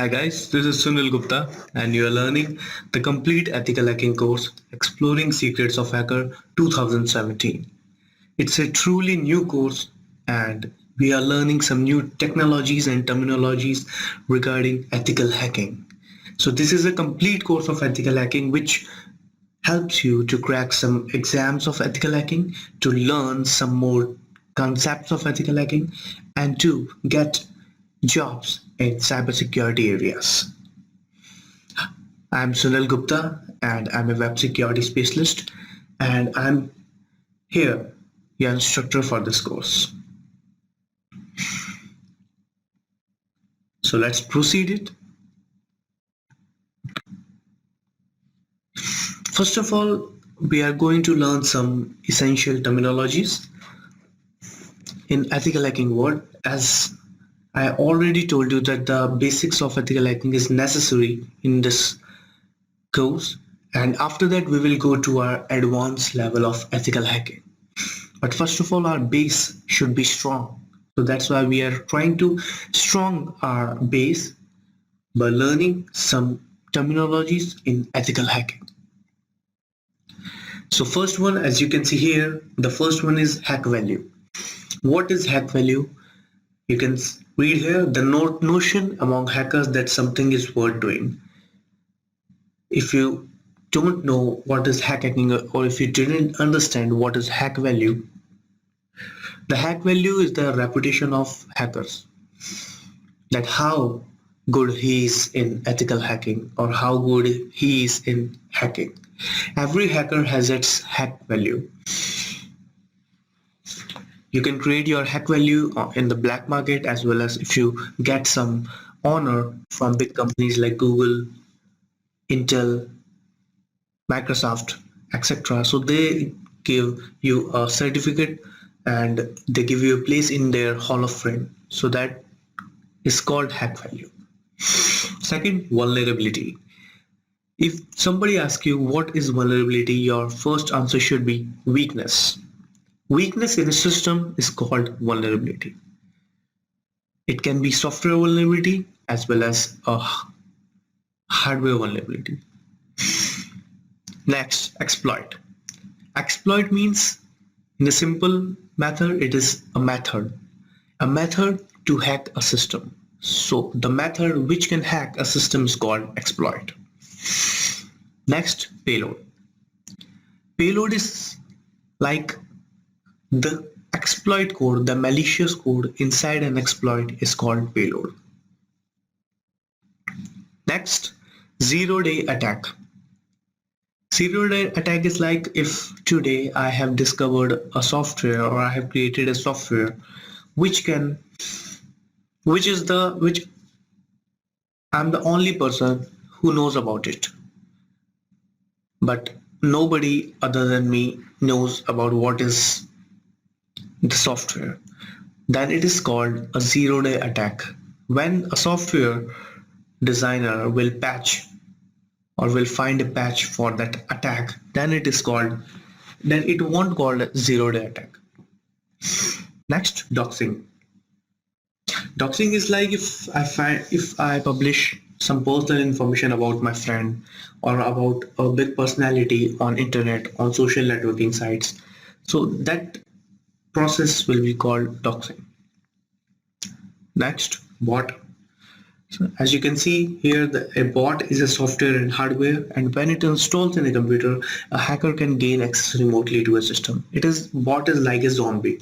Hi guys, this is Sunil Gupta and you are learning the complete ethical hacking course Exploring Secrets of Hacker 2017. It's a truly new course and we are learning some new technologies and terminologies regarding ethical hacking. So this is a complete course of ethical hacking which helps you to crack some exams of ethical hacking, to learn some more concepts of ethical hacking and to get jobs in cybersecurity areas. I'm Sunil Gupta and I'm a web security specialist and I'm here, your instructor for this course. So let's proceed it. First of all, we are going to learn some essential terminologies in ethical hacking world. As I already told you that the basics of ethical hacking is necessary in this course, and after that we will go to our advanced level of ethical hacking. But first of all, our base should be strong. So that's why we are trying to strong our base by learning some terminologies in ethical hacking. So first one, as you can see here, the first one is hack value. What is hack value? You can read here the notion among hackers that something is worth doing. If you don't know what is hack hacking, or if you didn't understand what is hack value, the hack value is the reputation of hackers, that how good he is in ethical hacking or how good he is in hacking. Every hacker has its hack value. You can create your hack value in the black market, as well as if you get some honor from big companies like Google, Intel, Microsoft, etc. So they give you a certificate and they give you a place in their Hall of Fame. So that is called hack value. Second, vulnerability. If somebody asks you what is vulnerability, your first answer should be weakness. Weakness in a system is called vulnerability. It can be software vulnerability as well as a hardware vulnerability. Next, exploit. Exploit means, in a simple method, it is a method to hack a system. So the method which can hack a system is called exploit. Next, payload. Payload is like the exploit code, the malicious code inside an exploit is called payload. Next, zero-day attack. Zero-day attack is like if today I have discovered a software or I have created a software which I'm the only person who knows about it, but nobody other than me knows about what is the software. Then it is called a zero-day attack. When a software designer will patch or will find a patch for that attack, then it won't call a zero-day attack. Next, doxing. Doxing is like if I publish some personal information about my friend or about a big personality on internet, on social networking sites. So that process will be called doxing. Next, bot. So as you can see here, a bot is a software and hardware, and when it installs in a computer, a hacker can gain access remotely to a system. Bot is like a zombie.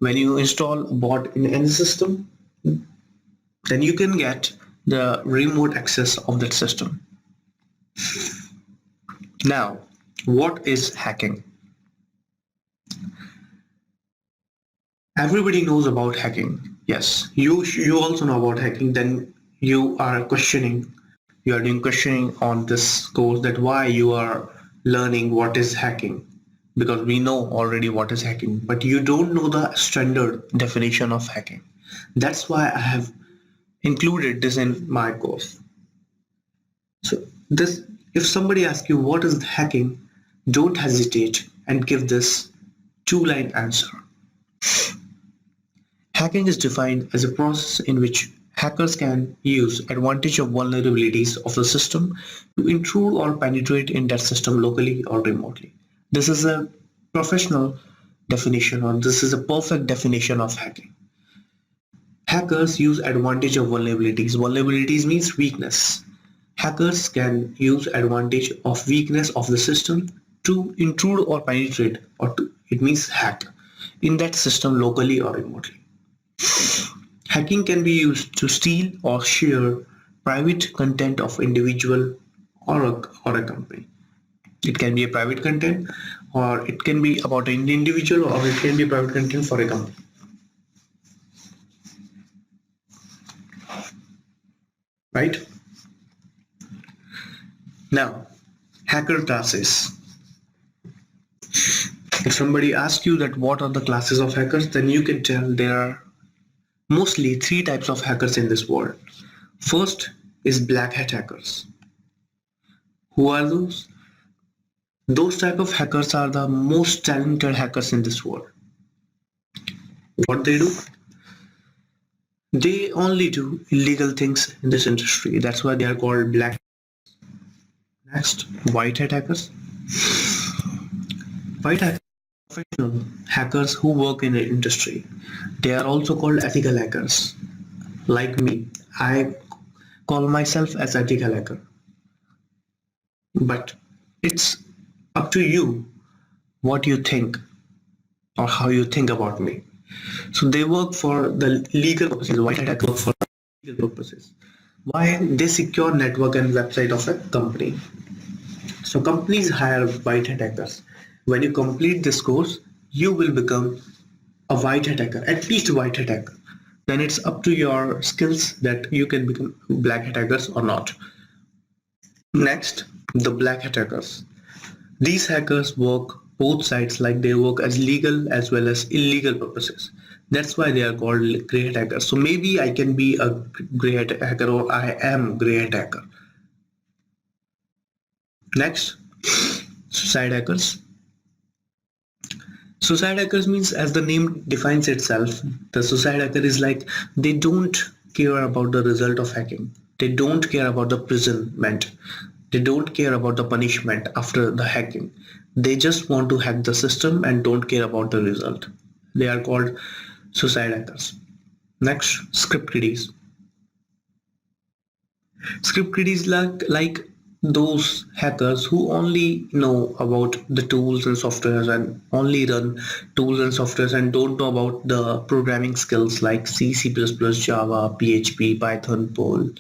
When you install a bot in any system, then you can get the remote access of that system. Now, what is hacking? Everybody knows about hacking. Yes, you also know about hacking. Then you are doing questioning on this course, that why you are learning what is hacking, because we know already what is hacking, but you don't know the standard definition of hacking. That's why I have included this in my course. So if somebody asks you what is hacking, don't hesitate and give this two-line answer. Hacking is defined as a process in which Hackers can use advantage of vulnerabilities of the system to intrude or penetrate in that system locally or remotely. This is a professional definition, or this is a perfect definition of hacking. Hackers use advantage of vulnerabilities. Vulnerabilities means weakness. Hackers can use advantage of weakness of the system to intrude or penetrate, it means hack, in that system locally or remotely. Hacking can be used to steal or share private content of individual or a company. It can be a private content, or it can be about an individual, or it can be private content for a company. Right? Now, hacker classes. If somebody asks you that what are the classes of hackers, then you can tell there are mostly three types of hackers in this world. First is black hat hackers. Who are those? Those type of hackers are the most talented hackers in this world. What they do? They only do illegal things in this industry. That's why they are called black. Next, white hat hackers. White hat professional hackers who work in the industry. They are also called ethical hackers. Like me, I call myself as ethical hacker. But it's up to you what you think or how you think about me. So they work for the legal purposes. White hat hackers work for legal purposes. Why? They secure network and website of a company. So companies hire white hat hackers. When you complete this course, you will become a white hat hacker, at least a white hat hacker. Then it's up to your skills that you can become black hat hackers or not. Next, the black hat hackers. These hackers work both sides, like they work as legal as well as illegal purposes. That's why they are called grey hat hackers. So maybe I can be a grey hat hacker, or I am grey hat hacker. Next, suicide hackers. Suicide hackers means, as the name defines itself, the suicide hacker is like they don't care about the result of hacking. They don't care about the imprisonment. They don't care about the punishment after the hacking. They just want to hack the system and don't care about the result. They are called suicide hackers. Next, script kiddies. Script kiddies like those hackers who only know about the tools and softwares and only run tools and softwares and don't know about the programming skills like C, C++, Java, PHP, Python, Perl.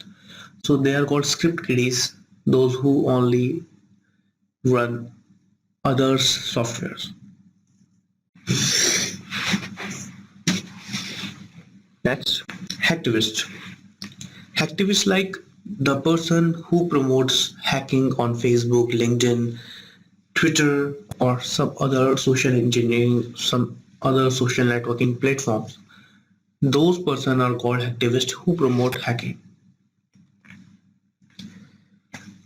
So they are called script kiddies, those who only run others' softwares. Next, hacktivist. Hacktivist like the person who promotes hacking on Facebook, LinkedIn, Twitter, or some other social engineering, some other social networking platforms. Those persons are called hacktivists who promote hacking.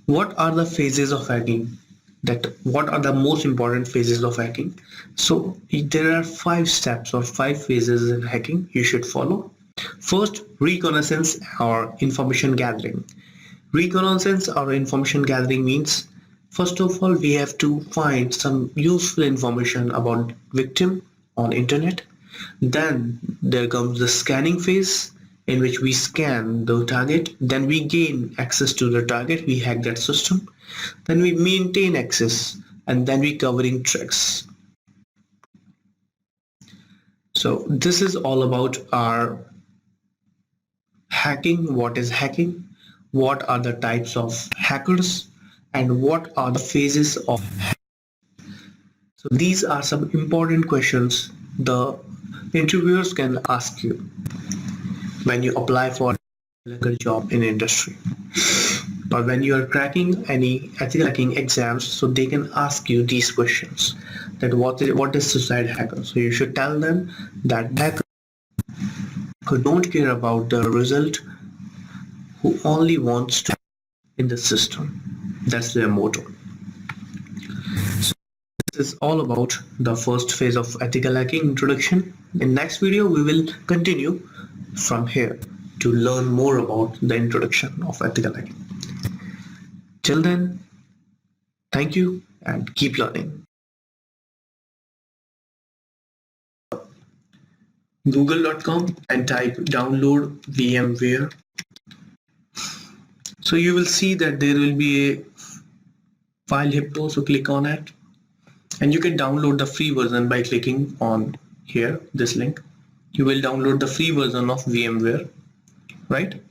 What are the phases of hacking? What are the most important phases of hacking? So there are 5 steps or 5 phases in hacking you should follow. First, reconnaissance or information gathering. Reconnaissance or information gathering means, first of all, we have to find some useful information about victim on internet. Then there comes the scanning phase, in which we scan the target. Then we gain access to the target, we hack that system. Then we maintain access, and then we covering tricks. So this is all about our hacking. What is hacking? What are the types of hackers? And what are the phases of hacking? So these are some important questions the interviewers can ask you when you apply for a job in industry, or when you are cracking any ethical hacking exams. So they can ask you these questions, that what is suicide hacker. So you should tell them that hacker who don't care about the result, who only wants to in the system. That's their motto. So this is all about the first phase of ethical hacking introduction. In next video we will continue from here. to learn more about the introduction of ethical hacking. Till then, thank you and keep learning. Google.com and type download VMware. So you will see that there will be a file hippo, so click on it and you can download the free version by clicking on here, this link. You will download the free version of VMware, right?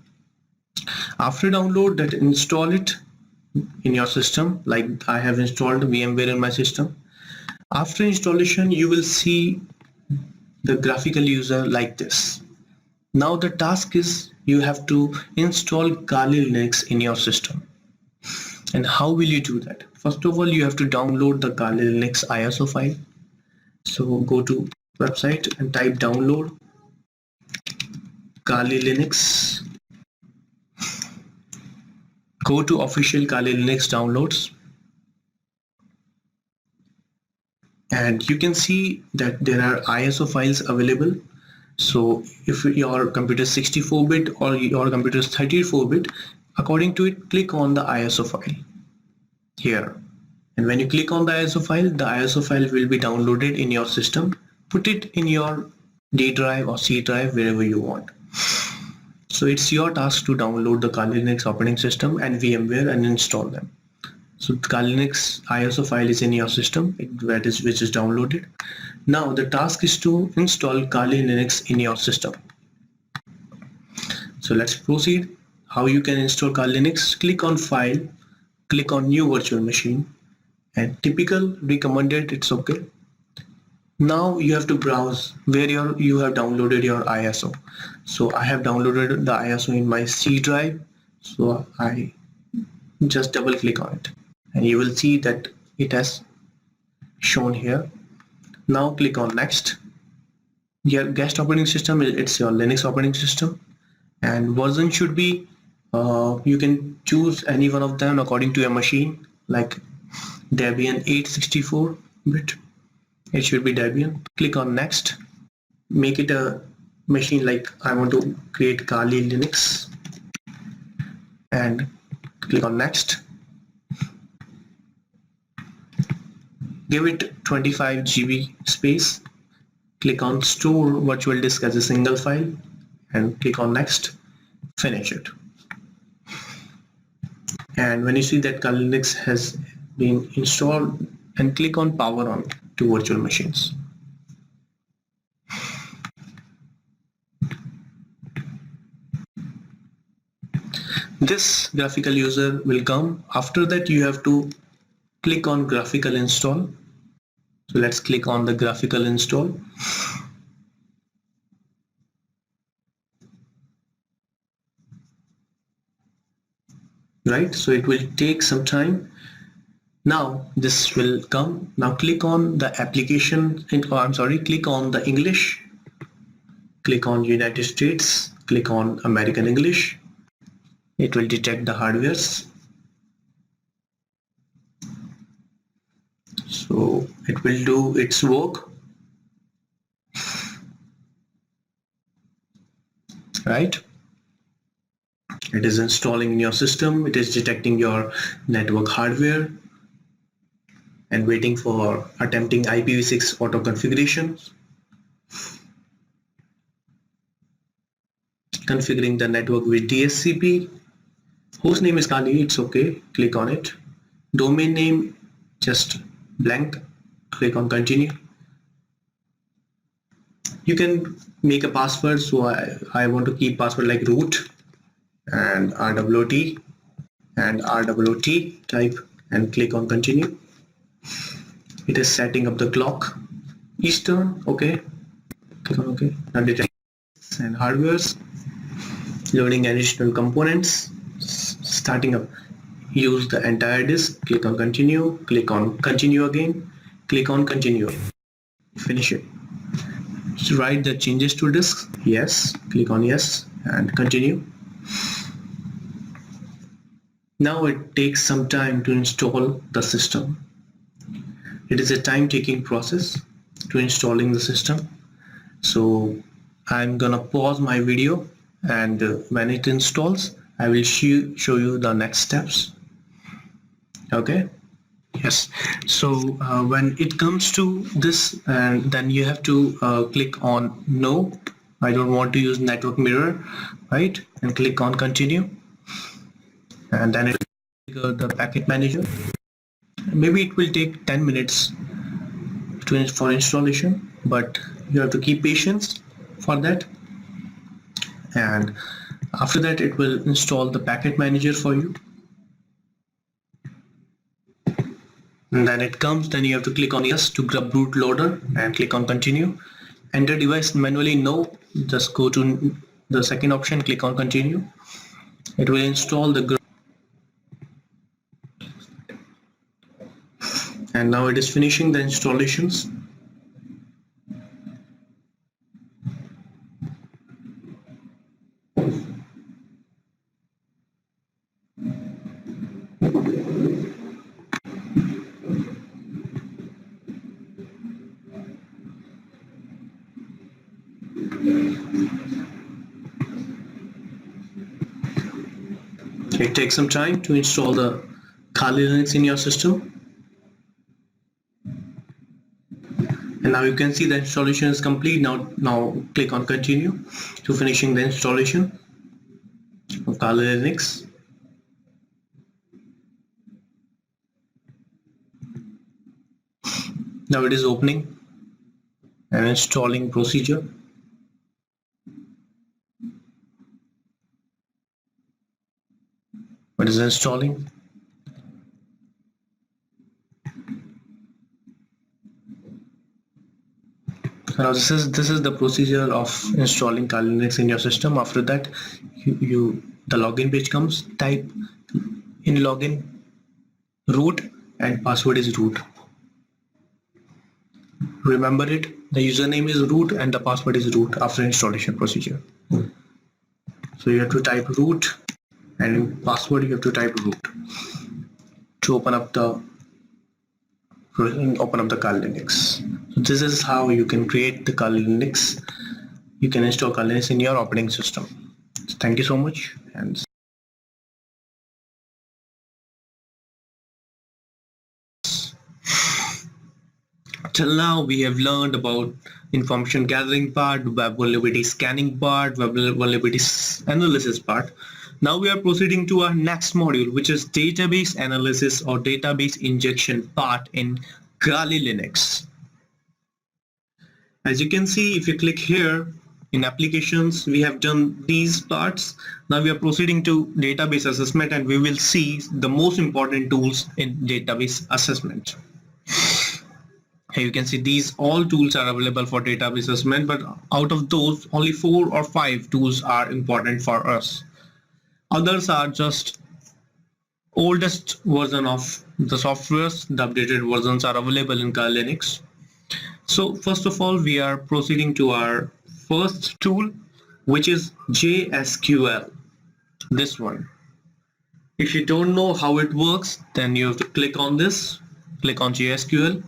After download that, install it in your system, like I have installed VMware in my system. After installation, you will see the graphical user like this. Now the task is you have to install Kali Linux in your system. And how will you do that? First of all, you have to download the Kali Linux ISO file. So go to website and type download Kali Linux. Go to official Kali Linux downloads. And you can see that there are ISO files available. So if your computer is 64-bit or your computer is 34-bit, according to it, click on the ISO file here. And when you click on the ISO file will be downloaded in your system. Put it in your D drive or C drive, wherever you want. So it's your task to download the Kali Linux operating system and VMware and install them. So the Kali Linux ISO file is in your system, which is downloaded. Now the task is to install Kali Linux in your system. So let's proceed. How you can install Kali Linux? Click on File, click on New Virtual Machine, and typical recommended, it's okay. Now you have to browse where you have downloaded your ISO. So I have downloaded the ISO in my C drive. So I just double click on it and you will see that it has shown here. Now click on next. Your guest operating system, it's your Linux operating system, and version should be you can choose any one of them according to your machine, like Debian 864-bit. It should be Debian. Click on next. Make it a machine, like I want to create Kali Linux, and click on next. Give it 25 GB space. Click on store virtual disk as a single file and click on next. Finish it. And when you see that Kali Linux has been installed, and click on power on to virtual machines. This graphical user will come. After that you have to click on graphical install. So let's click on the graphical install. Right, so it will take some time. Now this will come. Now click on the application, click on the English, click on United States, click on American English. It will detect the hardwares. So it will do its work. Right? It is installing in your system. It is detecting your network hardware and waiting for attempting IPv6 auto configuration. Configuring the network with DHCP. Host name is Kali, it's okay. Click on it. Domain name just blank. Click on continue. You can make a password, so I want to keep password like root and RWT and RWT type and click on continue. It is setting up the clock. Eastern, okay. Click on okay. Now detect and hardwares. Loading additional components. Starting up. Use the entire disk. Click on continue. Click on continue again. Click on continue. Finish it. So write the changes to disk. Yes. Click on yes and continue. Now it takes some time to install the system. It is a time-taking process to installing the system. So I'm gonna pause my video and when it installs, I will show you the next steps. Okay. Yes. So when it comes to this, then you have to click on no, I don't want to use network mirror, right? And click on continue, and then it will trigger the packet manager. Maybe it will take 10 minutes for installation, but you have to keep patience for that. And after that, it will install the packet manager for you. And then it comes, then you have to click on yes to grub bootloader and click on continue. Enter device manually, no, just go to the second option, click on continue. It will install the grub. And now it is finishing the installations. It takes some time to install the Kali Linux in your system. And now you can see the installation is complete. Now click on continue to finishing the installation of Kali Linux. Now it is opening and installing procedure. It is installing. Now this is the procedure of installing Kali Linux in your system. After that, the login page comes. Type in login root and password is root. Remember it. The username is root and the password is root after installation procedure. So you have to type root, and in password you have to type root to open up the Kali Linux. So this is how you can create the Kali Linux. You can install Kali Linux in your operating system. So thank you so much. And till now we have learned about information gathering part, web vulnerability scanning part, web vulnerability analysis part. Now we are proceeding to our next module, which is database analysis or database injection part in Kali Linux. As you can see, if you click here in applications, we have done these parts. Now we are proceeding to database assessment, and we will see the most important tools in database assessment. Here you can see these all tools are available for database assessment, but out of those only 4 or 5 tools are important for us. Others are just oldest version of the softwares. The updated versions are available in Kali Linux. So first of all, we are proceeding to our first tool, which is JSQL. This one. If you don't know how it works, then you have to click on this. Click on JSQL.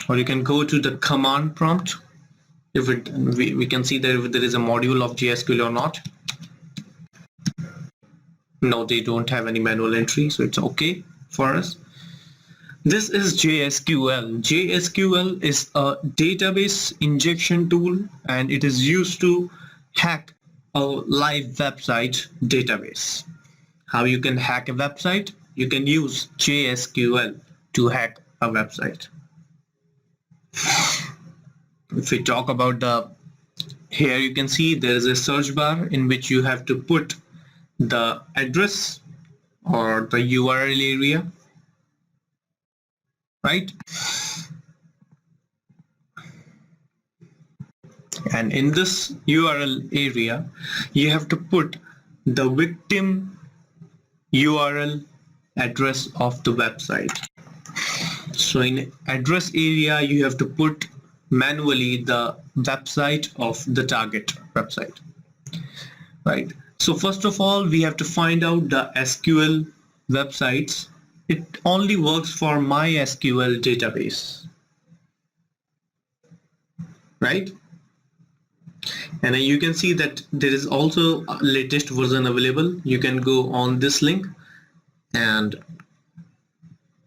Or you can go to the command prompt. If we can see that if there is a module of JSQL or not. No, they don't have any manual entry, so it's okay for us. This is JSQL. JSQL is a database injection tool, and it is used to hack a live website database. How you can hack a website? You can use JSQL to hack a website. If we talk about here you can see there is a search bar in which you have to put the address or the URL area, right? And in this URL area, you have to put the victim URL address of the website. So in address area, you have to put manually the website of the target website, right? So first of all, we have to find out the SQL websites it only works for MySQL database, right? And you can see that there is also a latest version available. You can go on this link and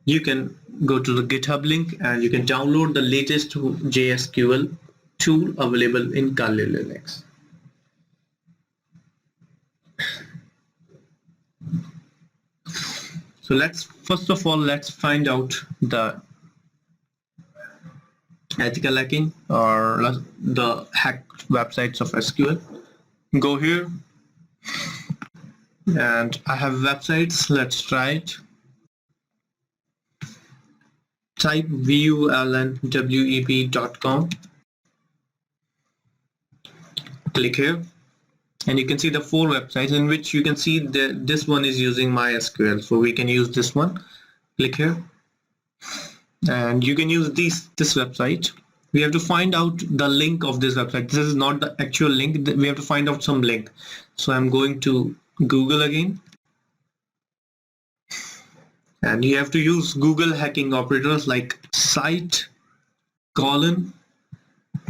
you can go to the GitHub link and you can download the latest JSQL tool available in Kali Linux. So first of all, let's find out the ethical hacking or the hack websites of SQL. Go here and I have websites. Let's try it. Type vulnweb.com. Click here and you can see the 4 websites in which you can see that this one is using MySQL, so we can use this one. Click here and you can use this website. We have to find out the link of this website. This is not the actual link. We have to find out some link. So I'm going to Google again. And you have to use Google hacking operators like cite, colon,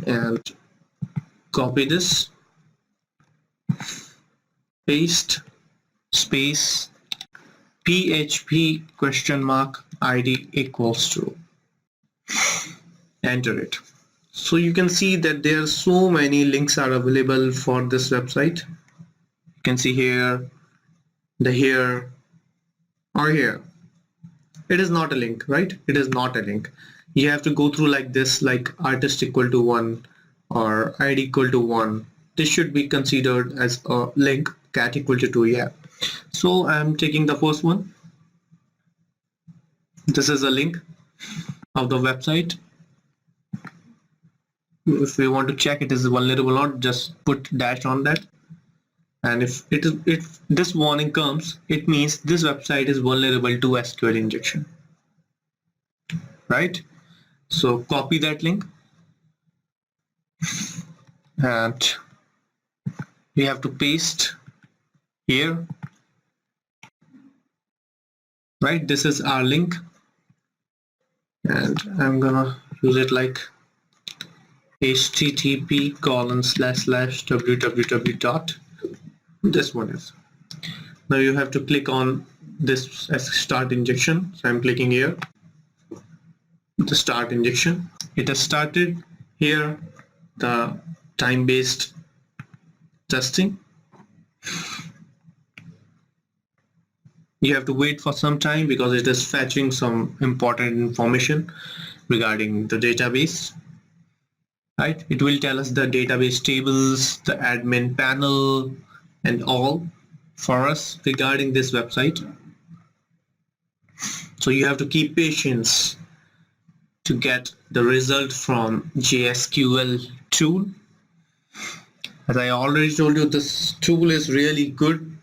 and copy this, paste, space, PHP ID equals true. Enter it. So you can see that there are so many links are available for this website. You can see here, here, or here. It is not a link, right? It is not a link. You have to go through like this, like artist equal to 1 or ID equal to 1. This should be considered as a link, cat equal to 2, yeah. So I'm taking the first one. This is a link of the website. If we want to check it is vulnerable or not, just put dash on that. And if this warning comes, it means this website is vulnerable to SQL injection, right? So copy that link and we have to paste here, right? This is our link and I'm gonna use it like http://www. This one is. Now you have to click on this as start injection. So I'm clicking here, the start injection. It has started here, the time-based testing. You have to wait for some time because it is fetching some important information regarding the database. Right? It will tell us the database tables, the admin panel, and all for us regarding this website. So you have to keep patience to get the result from JSQL tool. As I already told you, this tool is really good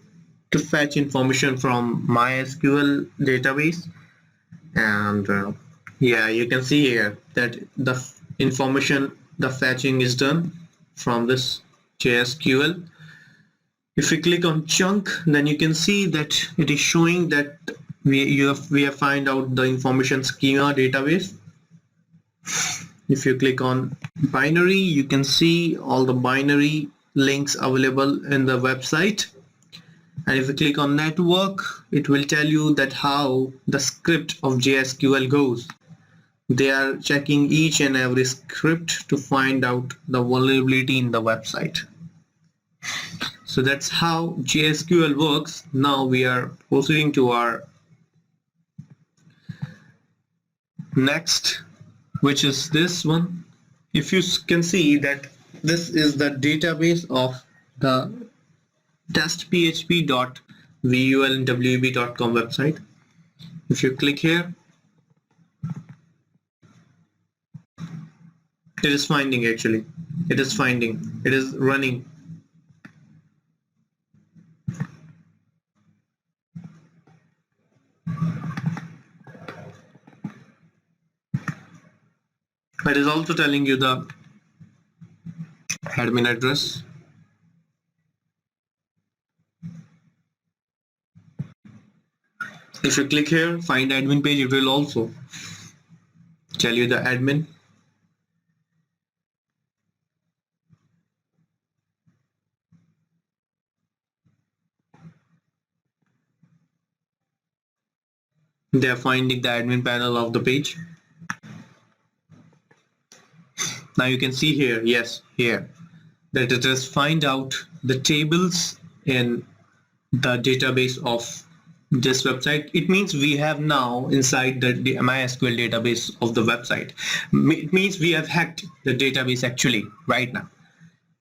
to fetch information from MySQL database. And yeah, you can see here that the information, the fetching is done from this JSQL. If we click on chunk, then you can see that it is showing that we have find out the information schema database. If you click on binary, you can see all the binary links available in the website. And if you click on network, it will tell you that how the script of JSQL goes. They are checking each and every script to find out the vulnerability in the website. So that's how JSQL works. Now we are proceeding to our next, which is this one. If you can see that this is the database of the testphp.vulnweb.com website. If you click here, it is finding, actually. It is finding. It is running. It is also telling you the admin address. If you click here, find admin page, it will also tell you the admin. They are finding the admin panel of the page. Now you can see here, yes, here, that it has find out the tables in the database of this website. It means we have now inside the MySQL database of the website. It means we have hacked the database actually right now.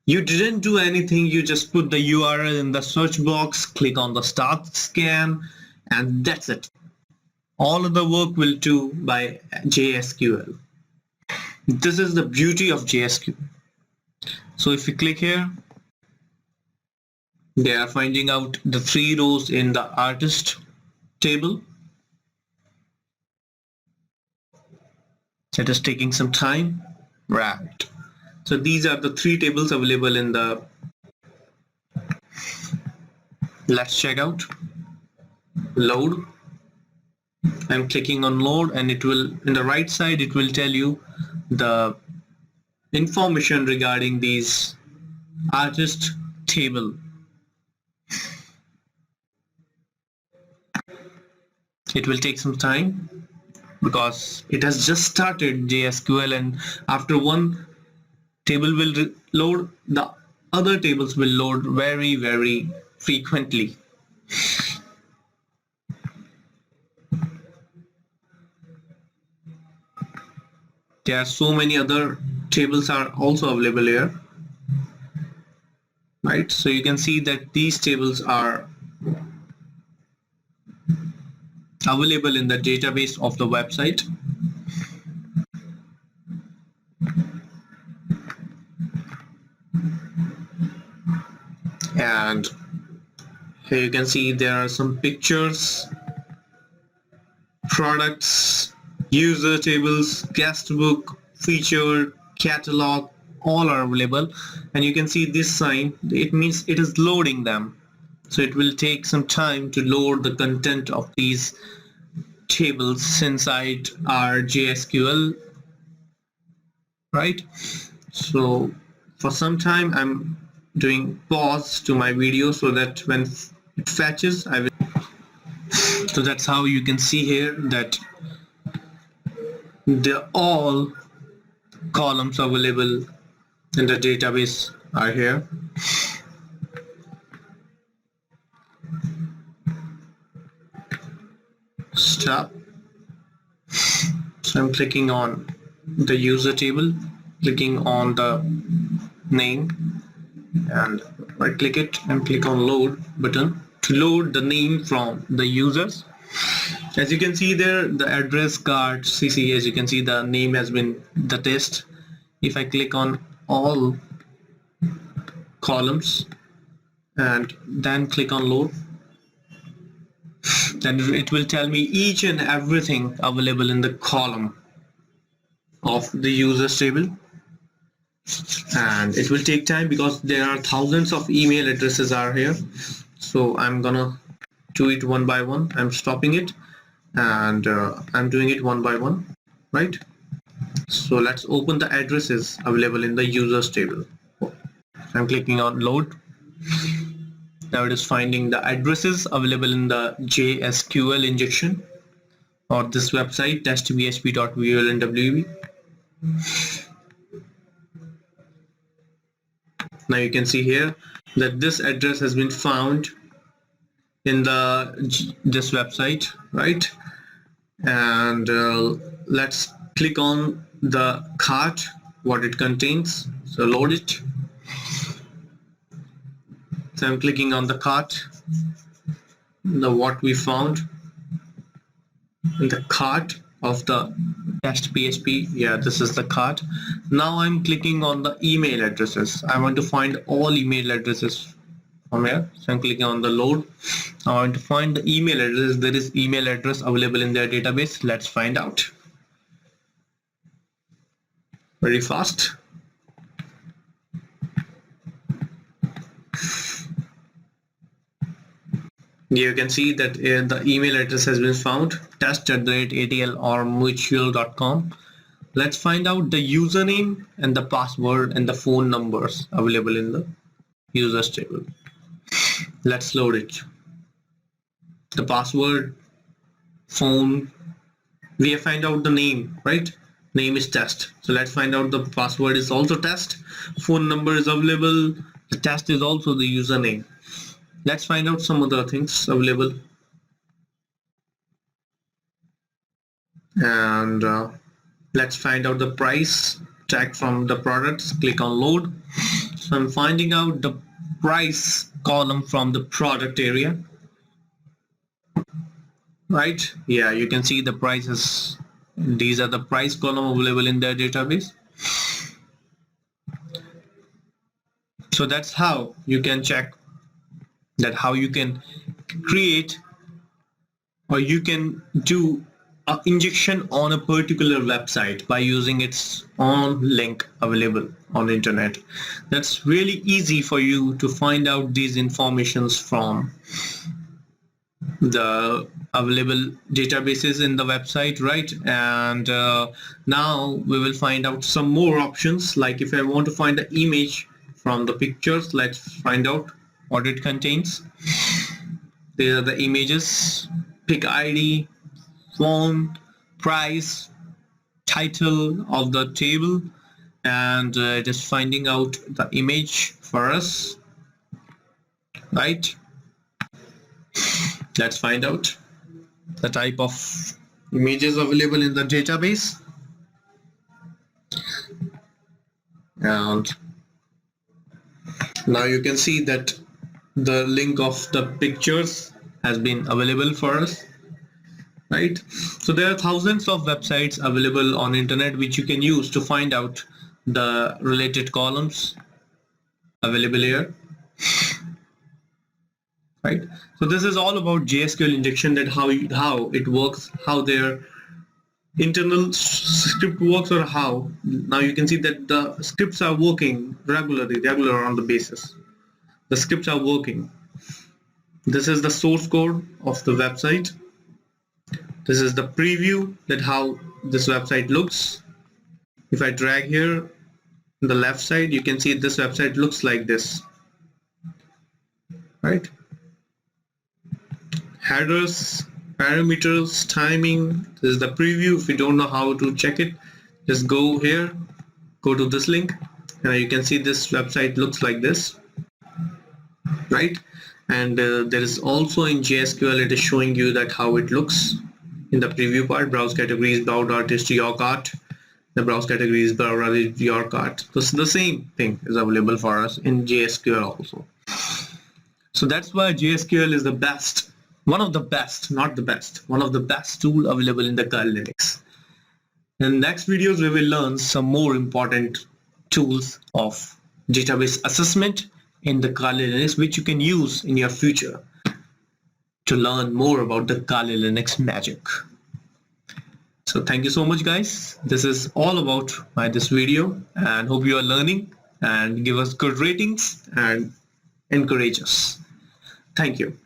You didn't do anything, you just put the URL in the search box, click on the start scan, and that's it. All of the work will do by JSQL. This is the beauty of JSQL. So if you click here, they are finding out the 3 rows in the artist table. It is taking some time. Right. So these are the 3 tables available in the. Let's check out. Load. I'm clicking on load, and it will, in the right side, it will tell you the information regarding these artist table. It will take some time because it has just started JSQL, and after one table will load, the other tables will load very, very frequently. There are so many other tables are also available here, right? So you can see that these tables are available in the database of the website. And here you can see there are some pictures, products, user tables, guest book, featured, catalog, all are available. And you can see this sign, it means it is loading them. So it will take some time to load the content of these tables inside our JSQL, right? So for some time I'm doing pause to my video so that when it fetches, I will. So that's how you can see here that the all columns available in the database are here. Stop. So I'm clicking on the user table, clicking on the name, and right click it and click on load button to load the name from the users. As you can see there, the address card CC, as you can see the name has been the test. If I click on all columns and then click on load, then it will tell me each and everything available in the column of the users table. And it will take time because there are thousands of email addresses are here. So I'm gonna do it one by one. I'm stopping it and I'm doing it one by one, right? So let's open the addresses available in the users table. I'm clicking on load. Now it is finding the addresses available in the JSQL injection or this website testphp.vulnwb. Now you can see here that this address has been found in this website, right? And let's click on the cart, what it contains. So load it. So I'm clicking on the cart, what we found in the cart of the test PHP. Yeah, this is the cart. Now I'm clicking on the email addresses. I want to find all email addresses from here. So I'm clicking on the load. I want to find the email address. There is email address available in their database. Let's find out. Very fast. You can see that the email address has been found, test@atl or mutual.com. Let's find out the username and the password and the phone numbers available in the users table. Let's load it. The password, phone, we have find out the name, right? Name is test. So let's find out the password is also test. Phone number is available. The test is also the username. Let's find out some other things available. And let's find out the price tag from the products. Click on load. So I'm finding out the price column from the product area. Right? Yeah, you can see the prices. These are the price column available in their database. So that's how you can check that how you can create or you can do an injection on a particular website by using its own link available on the internet. That's really easy for you to find out these informations from the available databases in the website, right? And now we will find out some more options. Like if I want to find the image from the pictures, let's find out what it contains. These are the images, pick ID, font, price, title of the table, and just finding out the image for us, right? Let's find out the type of images available in the database. And now you can see that the link of the pictures has been available for us, right? So there are thousands of websites available on internet which you can use to find out the related columns available here, right? So this is all about JSQL injection, that how it works, how their internal script works, or how now you can see that the scripts are working regular on the basis. The scripts are working. This is the source code of the website. This is the preview, that how this website looks. If I drag here on the left side, you can see this website looks like this, right? Headers, parameters, timing. This is the preview. If you don't know how to check it, just go here, go to this link, and you can see this website looks like this, right? And there is also in JSQL, it is showing you that how it looks in the preview part. Browse categories, browse artist to your cart. The browse categories, browse your cart. So the same thing is available for us in JSQL also. So that's why JSQL is the best, one of the best, not the best, one of the best tool available in the kernel Linux. In next videos, we will learn some more important tools of database assessment in the kernel Linux, which you can use in your future to learn more about the kernel Linux magic. So thank you so much, guys. This is all about this video, and hope you are learning, and give us good ratings and encourage us. Thank you.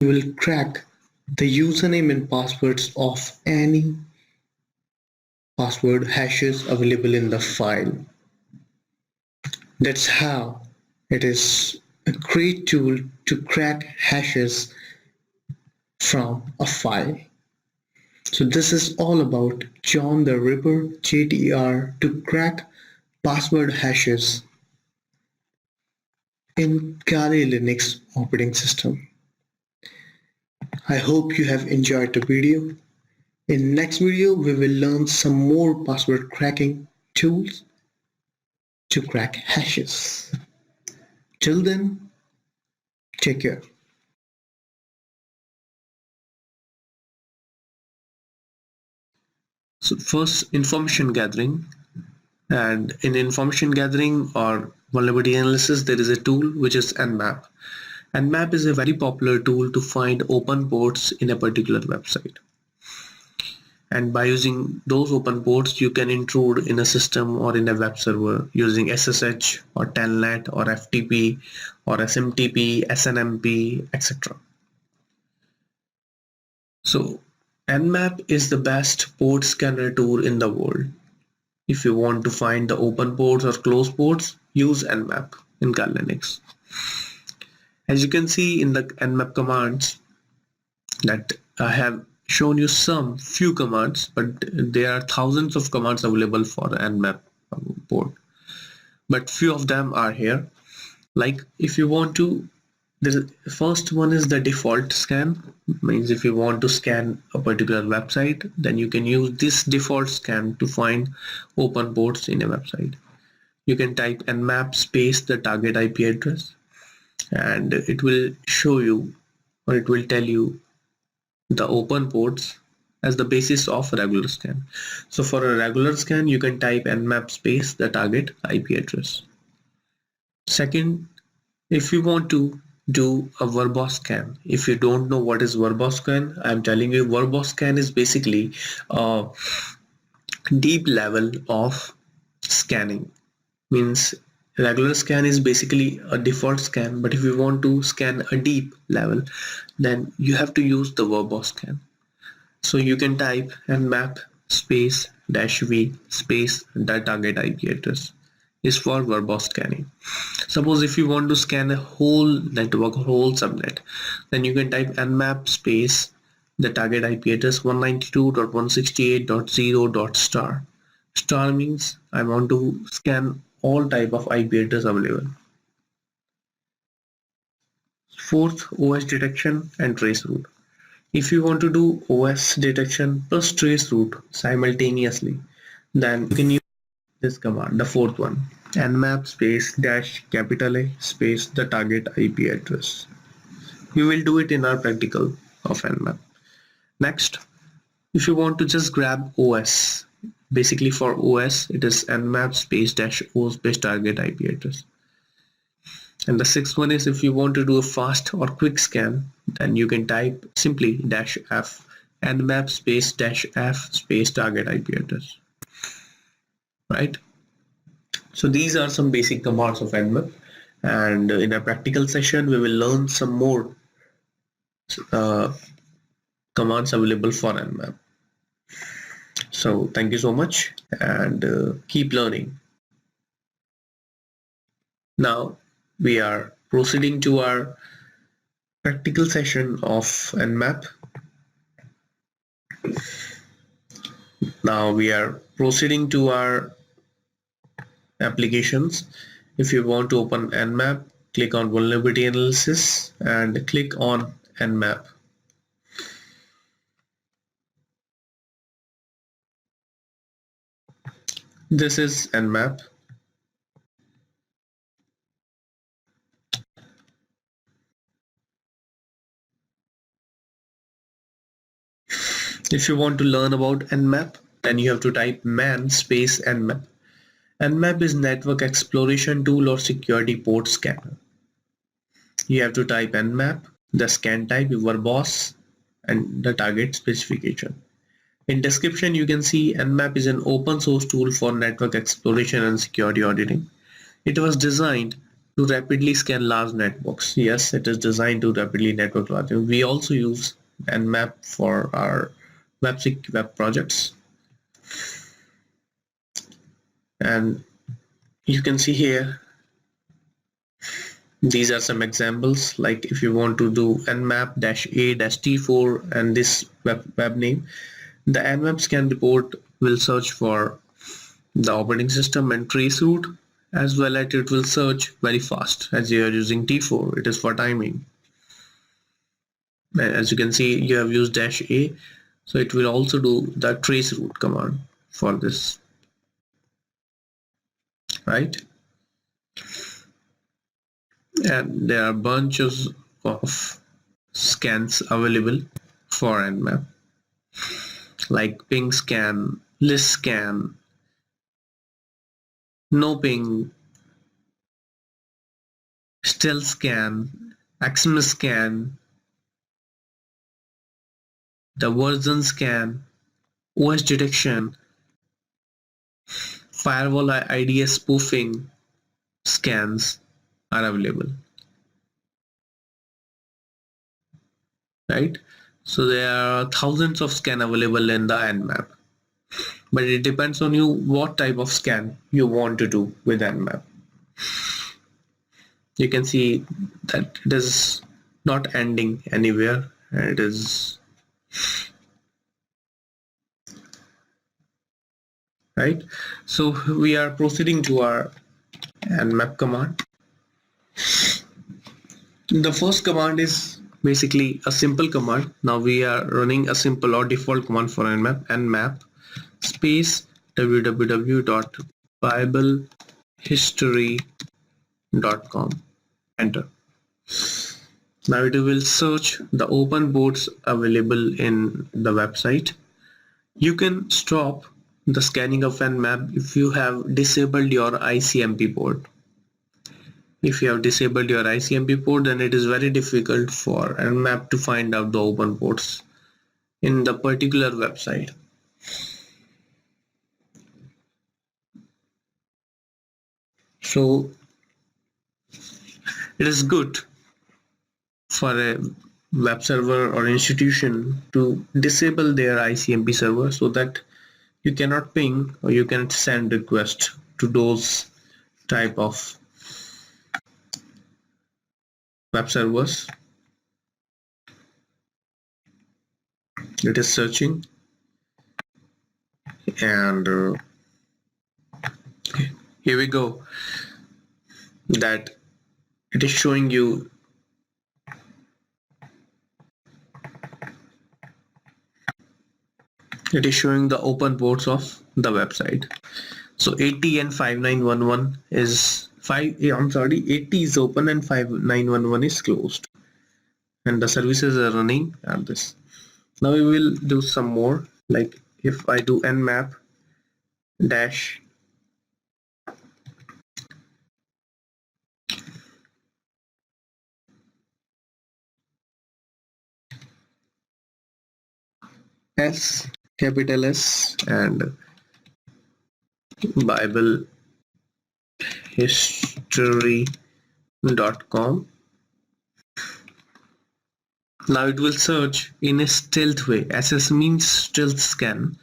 We will crack the username and passwords of any password hashes available in the file. That's how it is a great tool to crack hashes from a file. So this is all about John the Ripper, JTR, to crack password hashes in Kali Linux operating system. I hope you have enjoyed the video. In next video, we will learn some more password cracking tools to crack hashes. Till then, take care. So first, information gathering. And in information gathering or vulnerability analysis, there is a tool which is Nmap. Nmap is a very popular tool to find open ports in a particular website. and by using those open ports you can intrude in a system or in a web server using SSH or Telnet or FTP or SMTP, SNMP, etc. So Nmap is the best port scanner tool in the world. If you want to find the open ports or closed ports, use Nmap in Kali Linux. As you can see in the Nmap commands that I have shown you some few commands, but there are thousands of commands available for Nmap port. But few of them are here. Like if you want to, the first one is the default scan. Means if you want to scan a particular website, then you can use this default scan to find open ports in a website. You can type nmap space the target IP address, and it will show you, or it will tell you the open ports as the basis of a regular scan. So for a regular scan, you can type nmap space the target IP address. Second, if you want to do a verbose scan, if you don't know what is verbose scan, I'm telling you verbose scan is basically a deep level of scanning. Means regular scan is basically a default scan, but if you want to scan a deep level, then you have to use the verbose scan. So you can type nmap space -v space the target IP address is for verbose scanning. Suppose if you want to scan a whole network, whole subnet, then you can type nmap space the target IP address 192.168.0. Star means I want to scan all type of IP address available. Fourth, OS detection and trace route. If you want to do OS detection plus trace route simultaneously, then you can use this command, the fourth one, nmap space -A space the target IP address. We will do it in our practical of Nmap. Next, if you want to just grab OS, basically for OS it is nmap space -O space target IP address. And the sixth one is if you want to do a fast or quick scan, then you can type simply -F nmap space -F space target IP address. Right? So these are some basic commands of Nmap, and in a practical session we will learn some more commands available for Nmap. So thank you so much, and keep learning. Now we are proceeding to our practical session of Nmap. Now we are proceeding to our applications. If you want to open Nmap, click on vulnerability analysis and click on Nmap. This is Nmap. If you want to learn about Nmap, then you have to type man space Nmap. Nmap is network exploration tool or security port scanner. You have to type Nmap, the scan type, verbose, and the target specification. In description, you can see Nmap is an open source tool for network exploration and security auditing. It was designed to rapidly scan large networks. Yes, it is designed to rapidly network large. We also use Nmap for our web projects. And you can see here, these are some examples. Like if you want to do nmap-a-t4 and this web name, the Nmap scan report will search for the operating system and trace route, as well as it will search very fast. As you are using T4, it is for timing. As you can see, you have used -A, so it will also do the trace route command for this, right? And there are bunches of scans available for Nmap, like ping scan, list scan, no ping, stealth scan, Xmas scan, the version scan, OS detection, firewall IDS spoofing scans are available, right? So there are thousands of scan available in the Nmap, but it depends on you what type of scan you want to do with Nmap. You can see that it is not ending anywhere. It is right. So we are proceeding to our Nmap command. The first command is basically a simple command. Now we are running a simple or default command for Nmap space www.biblehistory.com. Enter. Now it will search the open ports available in the website. You can stop the scanning of Nmap if you have disabled your ICMP port. If you have disabled your ICMP port, then it is very difficult for Nmap to find out the open ports in the particular website. So it is good for a web server or institution to disable their ICMP server so that you cannot ping or you can send request to those type of web servers. It is searching, and here we go, that it is showing you the open ports of the website. So 80 and 5911 is 80 is open and 5911 is closed, and the services are running at this. Now we will do some more, like if I do nmap dash S, capital S, and biblehistory.com. Now it will search in a stealth way. SS means stealth scan.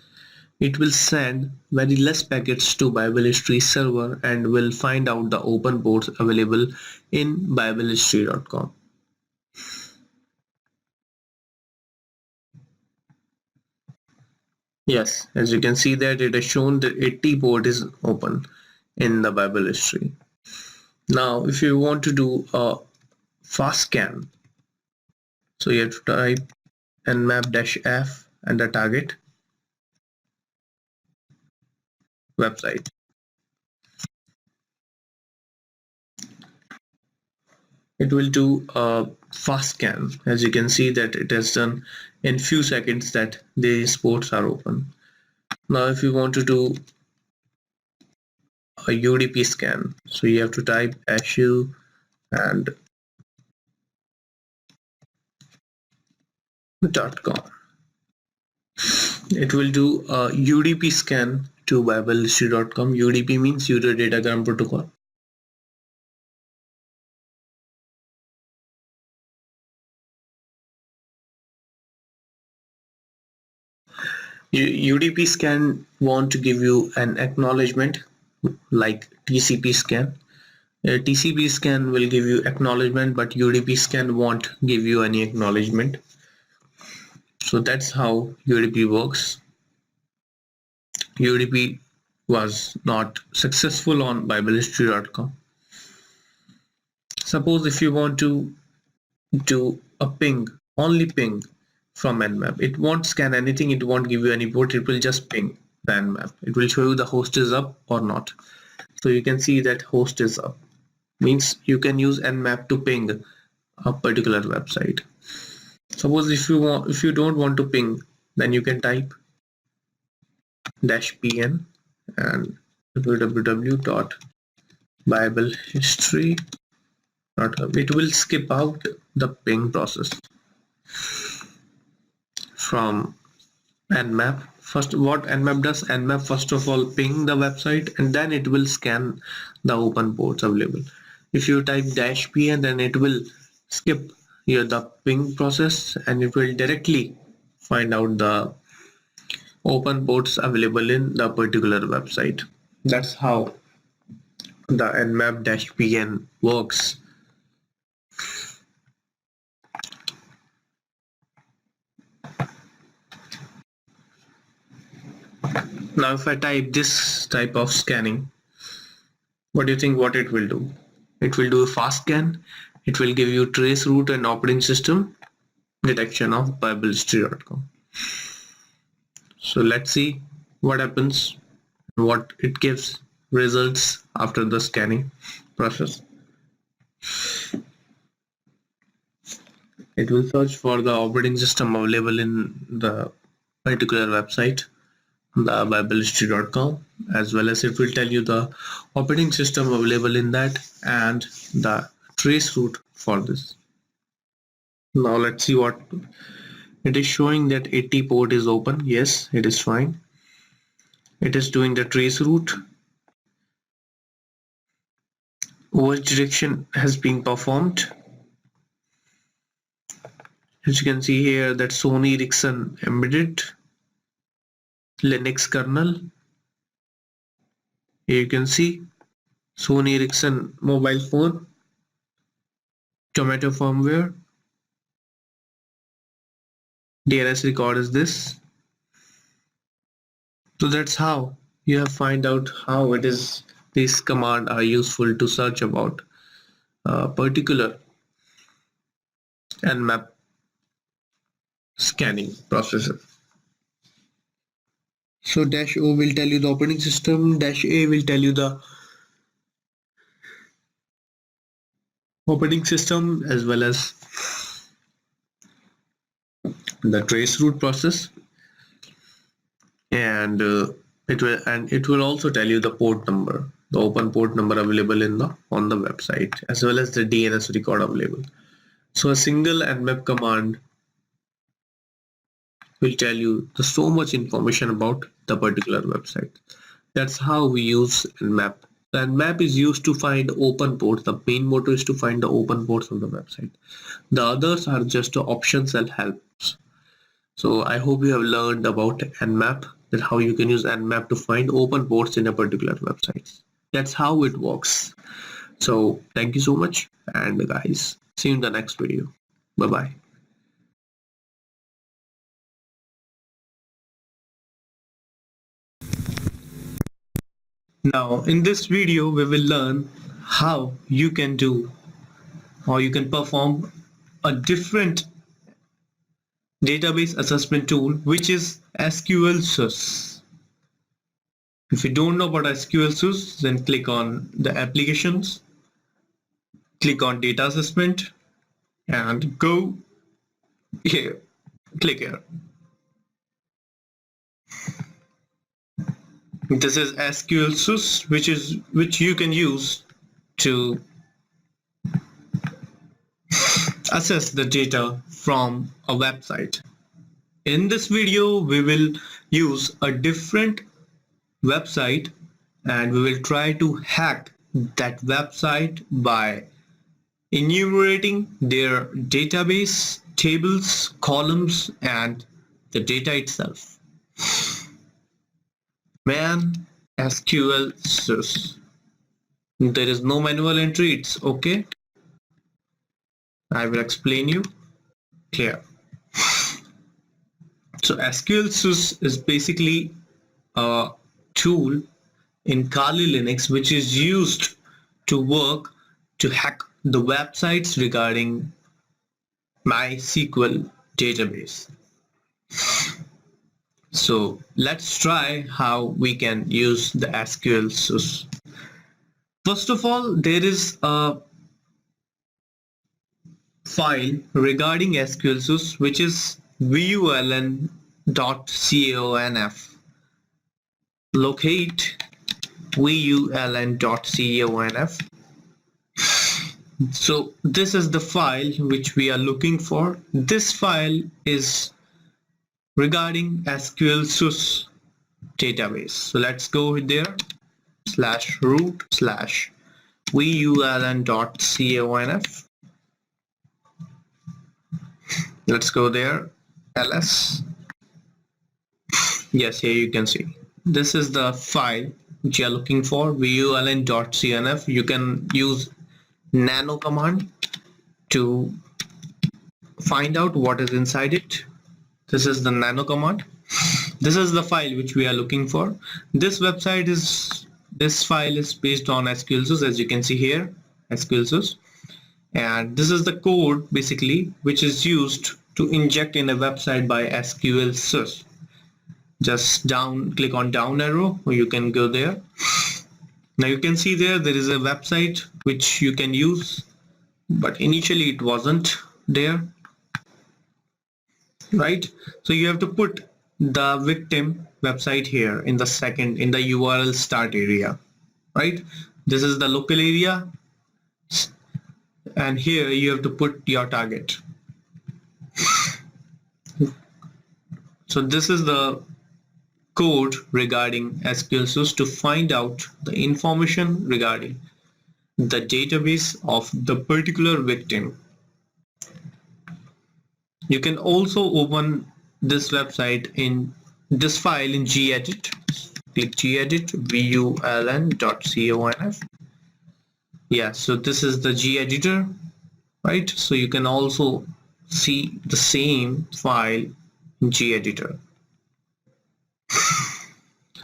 It will send very less packets to Bible History server and will find out the open ports available in biblehistory.com. Yes, as you can see that it has shown that 80 port is open in the Bible History. Now if you want to do a fast scan, so you have to type nmap-f and the target website. It will do a fast scan. As you can see that it has done in few seconds that these ports are open. Now if you want to do a UDP scan, so you have to type su and .com. It will do a UDP scan to biblehistory.com. UDP means User Datagram Protocol. UDP scan want to give you an acknowledgement like TCP scan. TCP scan will give you acknowledgement, but UDP scan won't give you any acknowledgement. So that's how UDP works. UDP was not successful on biblehistory.com. Suppose if you want to do a ping, only ping from Nmap, it won't scan anything, it won't give you any port, it will just ping the Nmap. It will show you the host is up or not. So you can see that host is up, means you can use Nmap to ping a particular website. Suppose if you don't want to ping, then you can type -pn and www.biblehistory.com. It will skip out the ping process from Nmap First, what Nmap does, Nmap first of all ping the website and then it will scan the open ports available. If you type -p, then it will skip the ping process and it will directly find out the open ports available in the particular website. That's how the Nmap-pn works. Now if I type this type of scanning, what do you think what it will do? It will do a fast scan. It will give you trace route and operating system detection of biblehistory.com. So let's see what happens, what it gives results after the scanning process. It will search for the operating system available in the particular website, the biblehistory.com, as well as it will tell you the operating system available in that and the trace route for this. Now let's see what it is showing. That 80 port is open. Yes, it is fine. It is doing the trace route. OS direction has been performed. As you can see here, that Sony Ericsson embedded Linux kernel. Here you can see Sony Ericsson mobile phone, Tomato firmware, DNS record is this. So that's how you have find out how it is these commands are useful to search about a particular Nmap scanning processor. So -o will tell you the operating system, -a will tell you the operating system as well as the trace route process, and it will also tell you the port number, the open port number available on the website, as well as the DNS record available. So a single Nmap command will tell you so much information about the particular website. That's how we use Mmap. The Mmap is used to find open ports. The main motto is to find the open ports on the website. The others are just options and helps. So I hope you have learned about Mmap, that how you can use Mmap to find open ports in a particular website. That's how it works. So thank you so much, and guys, see you in the next video. Bye bye. Now in this video we will learn how you can do or you can perform a different database assessment tool, which is SQL SUS. If you don't know about SQL SUS, then click on the applications, click on data assessment and go here, click here. This is SQL SUS, which you can use to assess the data from a website. In this video, we will use a different website and we will try to hack that website by enumerating their database, tables, columns, and the data itself. Man, SQL SUS. There is no manual entry, it's okay. I will explain you here. So SQL SUS is basically a tool in Kali Linux which is used to work to hack the websites regarding MySQL database. So let's try how we can use the SQL SUS. First of all, there is a file regarding SQL SUS which is vuln.conf. Locate vuln.conf. So this is the file which we are looking for. This file is regarding SQL SUS database. So let's go there, /root/vuln.conf. Let's go there, ls. Yes, here you can see. This is the file which you are looking for, vuln.conf. You can use nano command to find out what is inside it. This is the nano command. This is the file which we are looking for. This file is based on SQL SUS, as you can see here, SQL SUS. And this is the code basically which is used to inject in a website by SQL SUS. Just click on down arrow, or you can go there. Now you can see there is a website which you can use, but initially it wasn't there, right? So you have to put the victim website here in the URL start area, right? This is the local area, and here you have to put your target. So this is the code regarding SQL SUS to find out the information regarding the database of the particular victim. You can also open this website in this file in GEdit. Click GEdit, vuln.conf. Yeah, so this is the GEditor, right? So you can also see the same file in GEditor.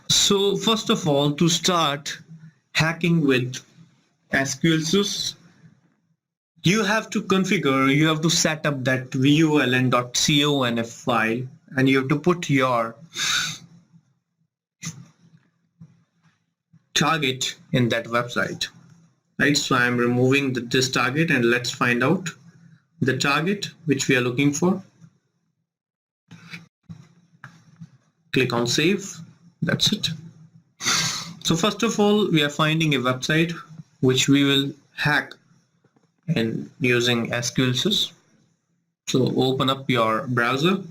So first of all, to start hacking with SQL SUS, you have to set up that vuln.conf file, and you have to put your target in that website, right? So I'm removing this target, and let's find out the target which we are looking for. Click on save. That's it. So first of all, we are finding a website which we will hack and using SQL SUS. So open up your browser,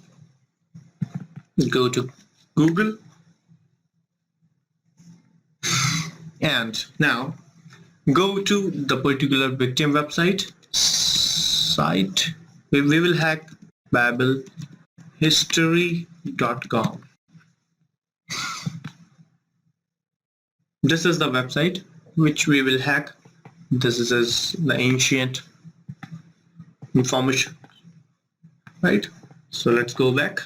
go to Google, and now go to the particular victim website site. We will hack babelhistory.com. This is the website which we will hack. This is the ancient information, right? So let's go back.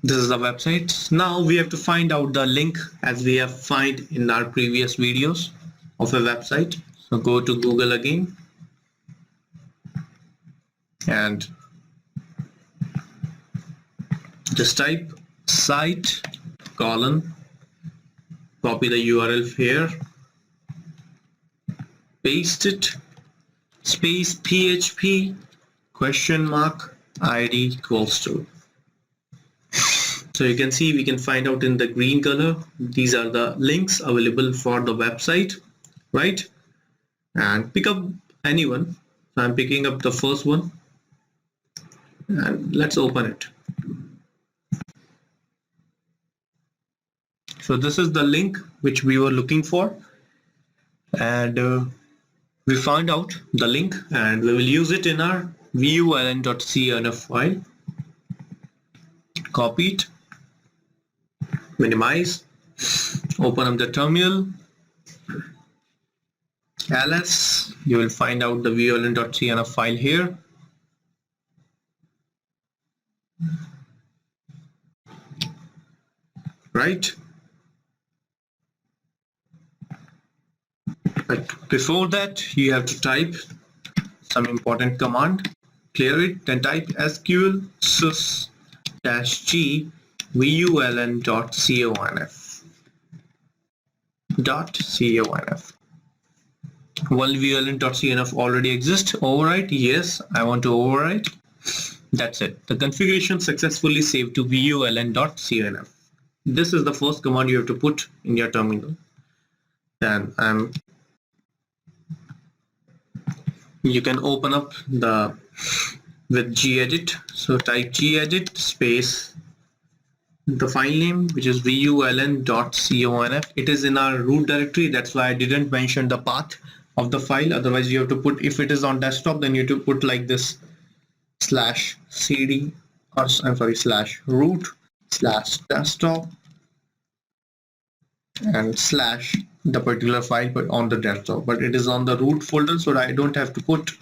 This is the website. Now we have to find out the link, as we have found in our previous videos of a website. So go to Google again, and just type site : copy the URL here, paste it, space php $ID equals to. So you can see we can find out in the green color, these are the links available for the website, right? And pick up anyone. So I'm picking up the first one, and let's open it. So this is the link which we were looking for, and we found out the link, and we will use it in our vuln.conf file. Copy it, minimize, open up the terminal, ls. You will find out the vuln.conf file here. Right? But before that, you have to type some important command, clear it, then type sql sus-g vuln.conf. Well, vuln.conf already exists. Overwrite, yes, I want to overwrite. That's it. The configuration successfully saved to vuln.conf. This is the first command you have to put in your terminal. Then you can open up with GEdit. So type GEdit space the file name, which is vuln.conf. It is in our root directory. That's why I didn't mention the path of the file. Otherwise you have to put, if it is on desktop, then you have to put like this /cd, or I'm sorry, /root/desktop and / the particular file, but on the desktop, but it is on the root folder, so I don't have to put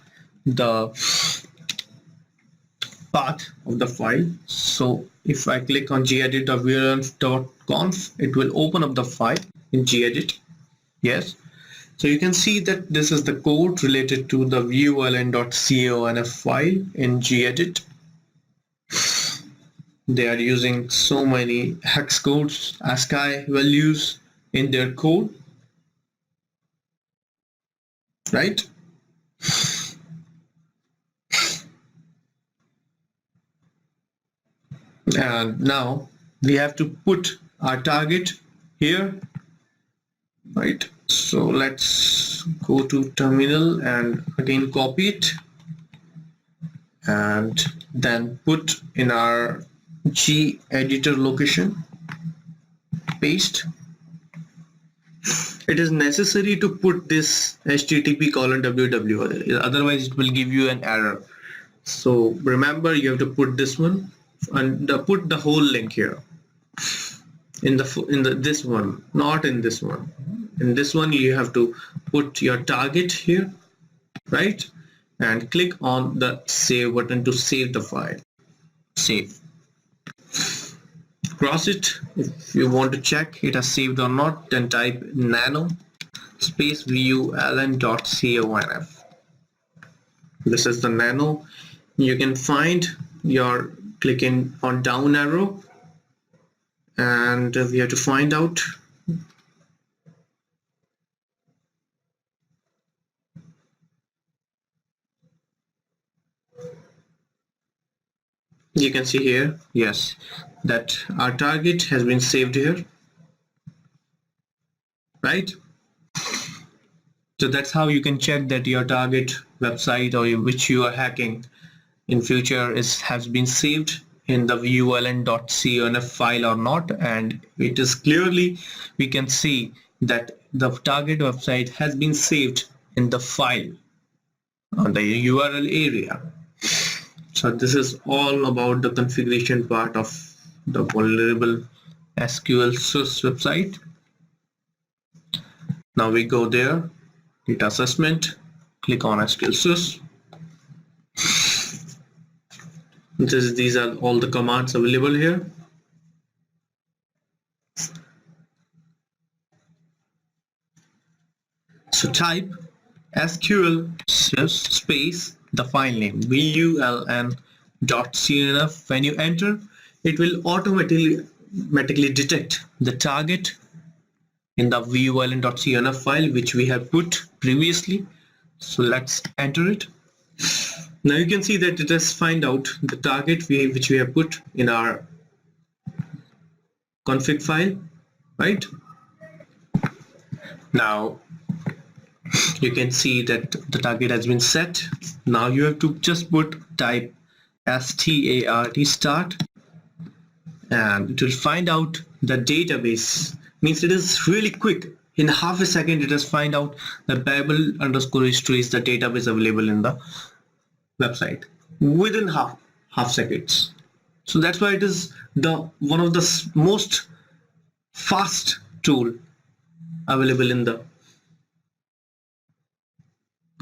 the path of the file. So if I click on gedit.vuln.conf, it will open up the file in gedit. Yes, so you can see that this is the code related to the vuln.conf file in gedit. They are using so many hex codes, ASCII values in their code, right? And now we have to put our target here, right? So let's go to terminal and again copy it and then put in our GEditor location, paste. It is necessary to put this http://www, otherwise it will give you an error. So remember, you have to put this one and put the whole link here in this one, not in this one. In this one you have to put your target here, right? And click on the save button to save the file. Save. Cross it. If you want to check it has saved or not, then type nano space vuln.conf. This is the nano. You can find your clicking on down arrow, and we have to find out you can see here, yes, that our target has been saved here, right? So that's how you can check that your target website or which you are hacking in future has been saved in the vuln.conf file or not. And it is clearly, we can see that the target website has been saved in the file on the URL area. So this is all about the configuration part of the vulnerable SQL source website. Now we go there, data assessment, click on SQL source. These are all the commands available here. So type SQL space the file name vuln.conf. When you enter, it will automatically detect the target in the vuln.conf file which we have put previously. So let's enter it. Now you can see that it has find out the target which we have put in our config file, right? Now you can see that the target has been set. Now you have to just type start, and it will find out the database. Means it is really quick. In half a second it has find out the Bible_history is the database available in the website within half seconds. So that's why it is one of the most fast tool available in the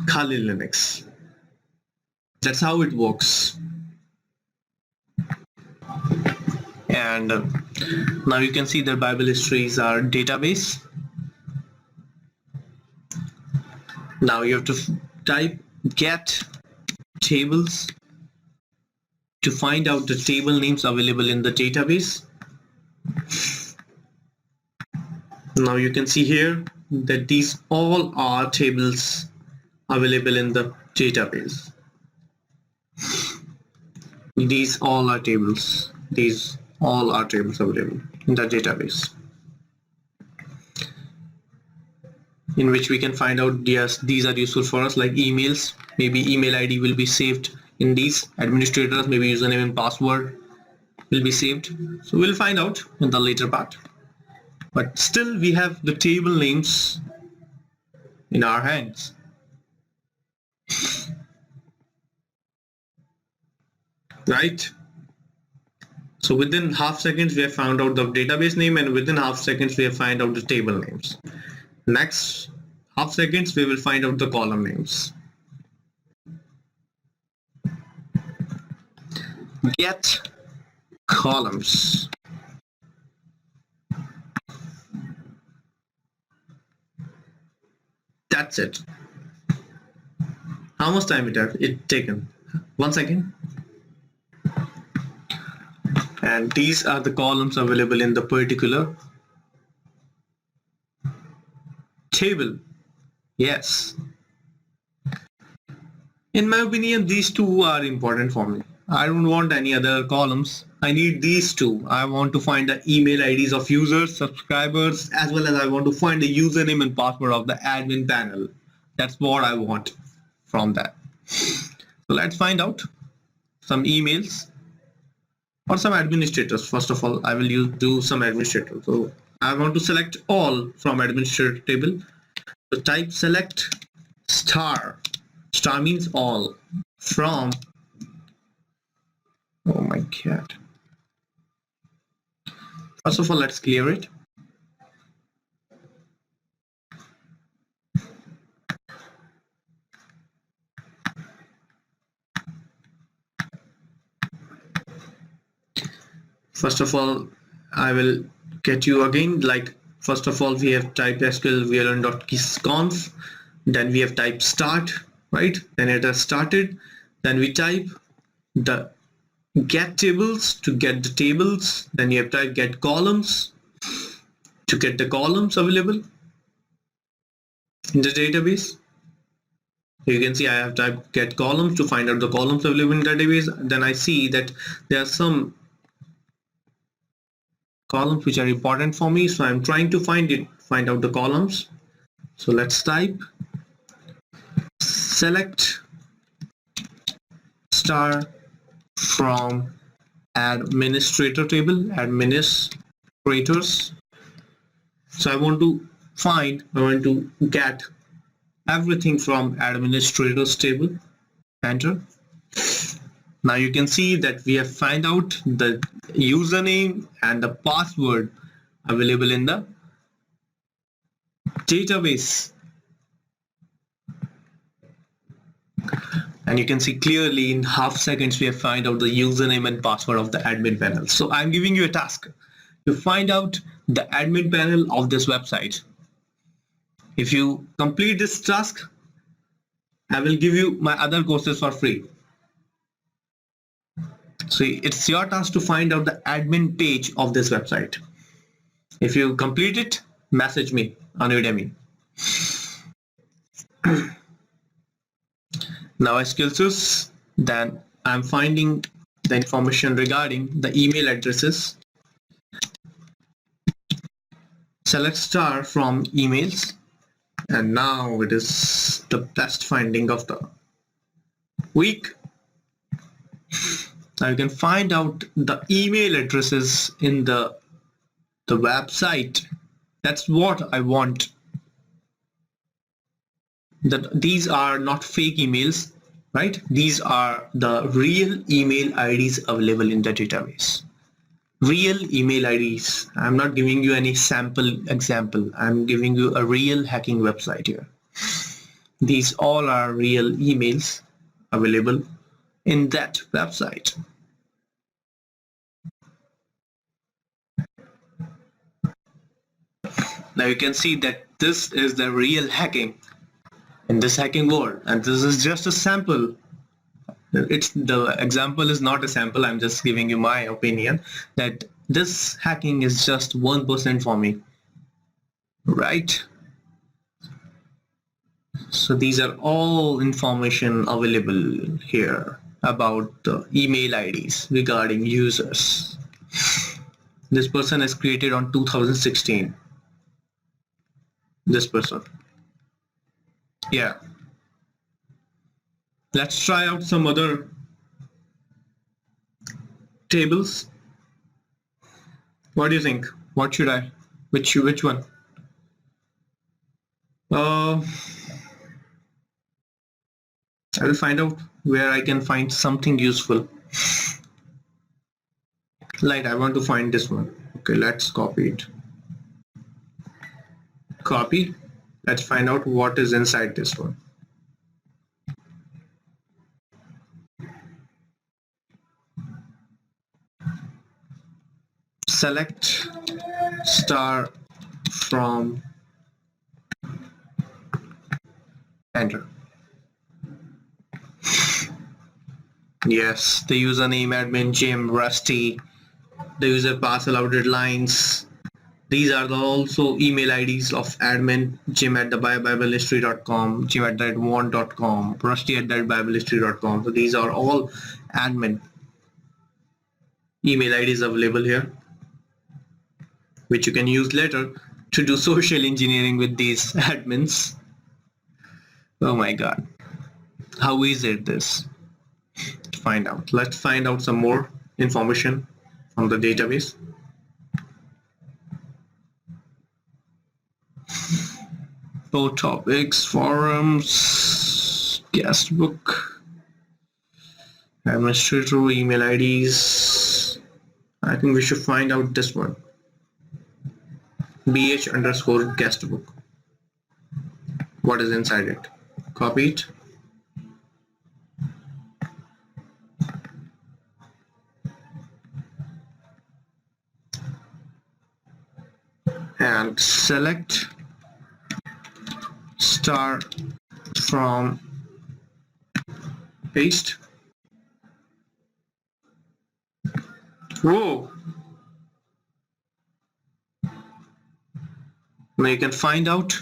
Kali Linux. That's how it works. And now you can see that Bible history is our database. Now you have to type get tables to find out the table names available in the database. Now you can see here that these all are tables available in the database. These all are tables available in the database. in which we can find out, yes, these are useful for us, like emails. Maybe email ID will be saved in these administrators, maybe username and password will be saved. So we'll find out in the later part. But still we have the table names in our hands. Right? So within half seconds we have found out the database name, and within half seconds we have found out the table names. Next half seconds we will find out the column names. Get columns. That's it. How much time it taken? 1 second. And these are the columns available in the particular table. Yes. In my opinion, these two are important for me. I don't want any other columns. I need these two. I want to find the email IDs of users, subscribers, as well as I want to find the username and password of the admin panel. That's what I want from that. So let's find out some emails or some administrators. First of all, I will do some administrators. So I want to select all from administrator table. So type select star. Star means all from. Oh my god. First of all, let's clear it. First of all, I will get you again, like first of all we have type SQL vln.conf, then we have type start, right? Then it has started. Then we type the get tables to get the tables. Then you have type get columns to get the columns available in the database. You can see I have typed get columns to find out the columns available in the database. Then I see that there are some columns which are important for me, so I'm trying to find out the columns. So let's type select star from administrator table, administrators. So I want to get everything from administrators table. Enter. Now you can see that we have found out the username and the password available in the database. And you can see clearly in half seconds we have found out the username and password of the admin panel. So I'm giving you a task to find out the admin panel of this website. If you complete this task, I will give you my other courses for free. So it's your task to find out the admin page of this website. If you complete it, message me on Udemy. Now SQL source, then I'm finding the information regarding the email addresses. Select star from emails, and now it is the best finding of the week. Now you can find out the email addresses in the website. That's what I want. These are not fake emails, right? These are the real email IDs available in the database. Real email IDs. I'm not giving you any sample example. I'm giving you a real hacking website here. These all are real emails available in that website. Now you can see that this is the real hacking in this hacking world, and this is just a sample. The example is not a sample. I'm just giving you my opinion that this hacking is just 1% for me, right? So these are all information available here about the email IDs regarding users. This person is created on 2016. This person. Yeah. Let's try out some other tables. What do you think? What should I? Which one? I will find out where I can find something useful. Like I want to find this one. Okay, let's copy it. Copy. Let's find out what is inside this one. Select star from, enter. Yes, the username admin Jim Rusty, the user pass allowed lines. These are also email IDs of admin Jim at the biblehistory.com, Jim at the one.com, Rusty at the biblehistory.com. So these are all admin email IDs available here, which you can use later to do social engineering with these admins. Oh my god, how is it this? Find out. Let's find out some more information from the database. Oh, topics, forums, guestbook, administrator, email IDs. I think we should find out this one. BH_guestbook. What is inside it? Copy it. And select star from paste. Whoa! Now you can find out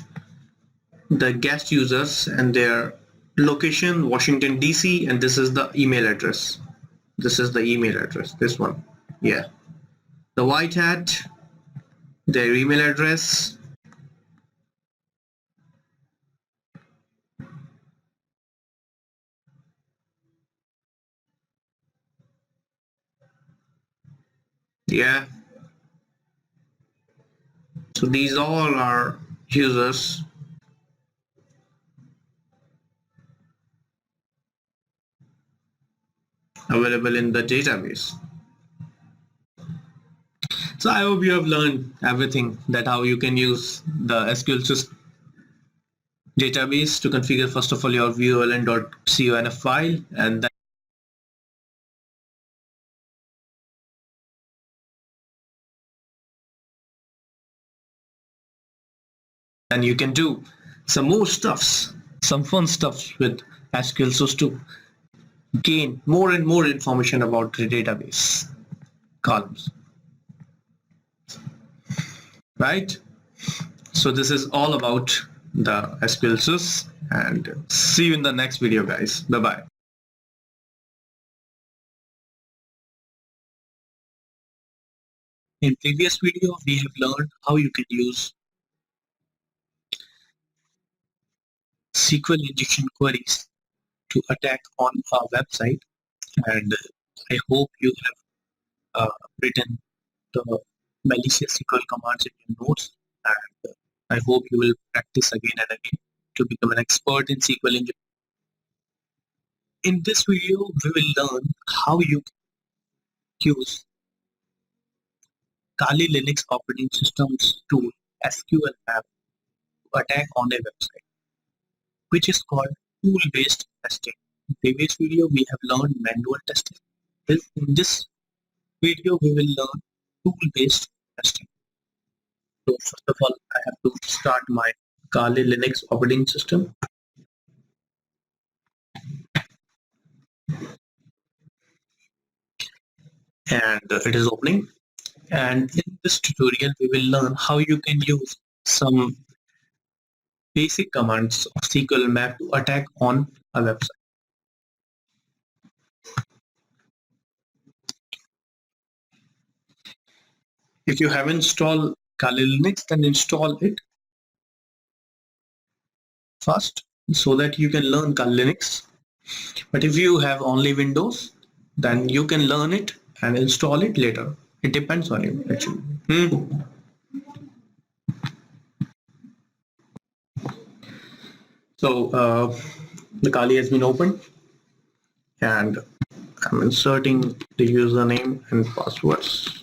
the guest users and their location, Washington DC, and this is the email address. This is the email address, this one. Yeah. The white hat, their email address. Yeah. So these all are users. Available in the database. So I hope you have learned everything that how you can use the SQL database to configure first of all your vuln.conf file, and then you can do some more stuffs, some fun stuffs with SQL source to gain more and more information about the database columns. Right? So this is all about the SQL source, and see you in the next video, guys. Bye-bye. In previous video, we have learned how you can use SQL injection queries to attack on our website, and I hope you have written the malicious SQL commands in your notes, and I hope you will practice again and again to become an expert in SQL injection. In this video, we will learn how you can use Kali Linux operating system's tool SQL Map to attack on a website, which is called tool-based testing. In previous video, we have learned manual testing. In this video, we will learn tool-based testing. So first of all, I have to start my Kali Linux operating system. And it is opening. And in this tutorial, we will learn how you can use some basic commands of SQL Map to attack on a website. If you haven't installed Kali Linux, then install it first. so that you can learn Kali Linux. But if you have only Windows, then you can learn it and install it later. It depends on you actually. So the Kali has been opened and I'm inserting the username and passwords.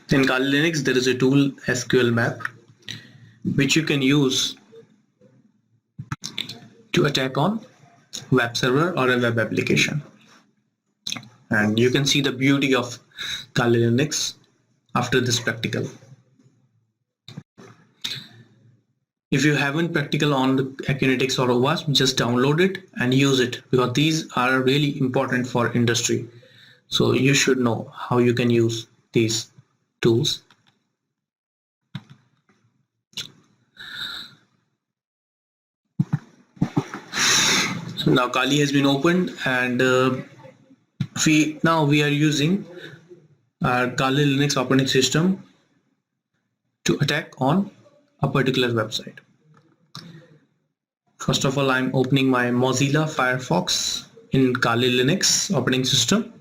In Kali Linux, there is a tool SQL Map, which you can use to attack on web server or a web application. And you can see the beauty of Kali Linux after this practical. If you haven't practical on the Acunetics or OWASP, just download it and use it, because these are really important for industry. So you should know how you can use these tools. So now Kali has been opened, and we are using our Kali Linux operating system to attack on a particular website. First of all, I'm opening my Mozilla Firefox in Kali Linux operating system.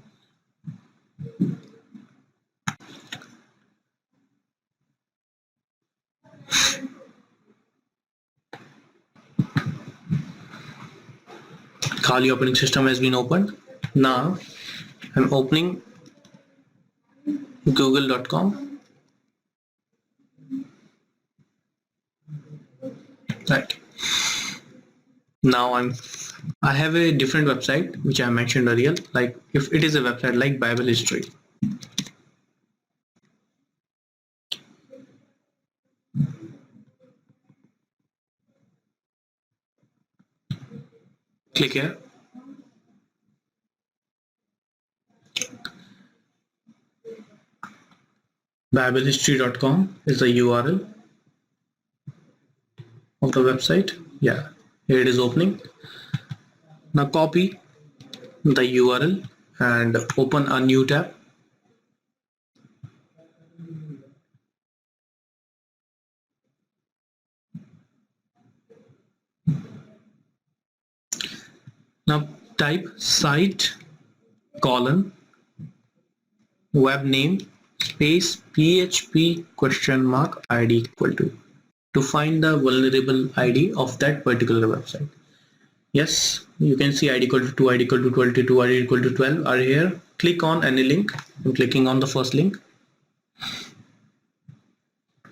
Kali operating system has been opened. Now I'm opening google.com. Right. Now I have a different website which I mentioned earlier, like if it is a website like Bible history. Click here. BibleHistory.com is the URL of the website. Yeah, here it is opening. Now copy the URL and open a new tab. Now type site colon web name space php question mark id equal to find the vulnerable ID of that particular website. Yes, you can see ID equal to 2, ID equal to 22, ID equal to 12 are here. Click on any link. I'm clicking on the first link.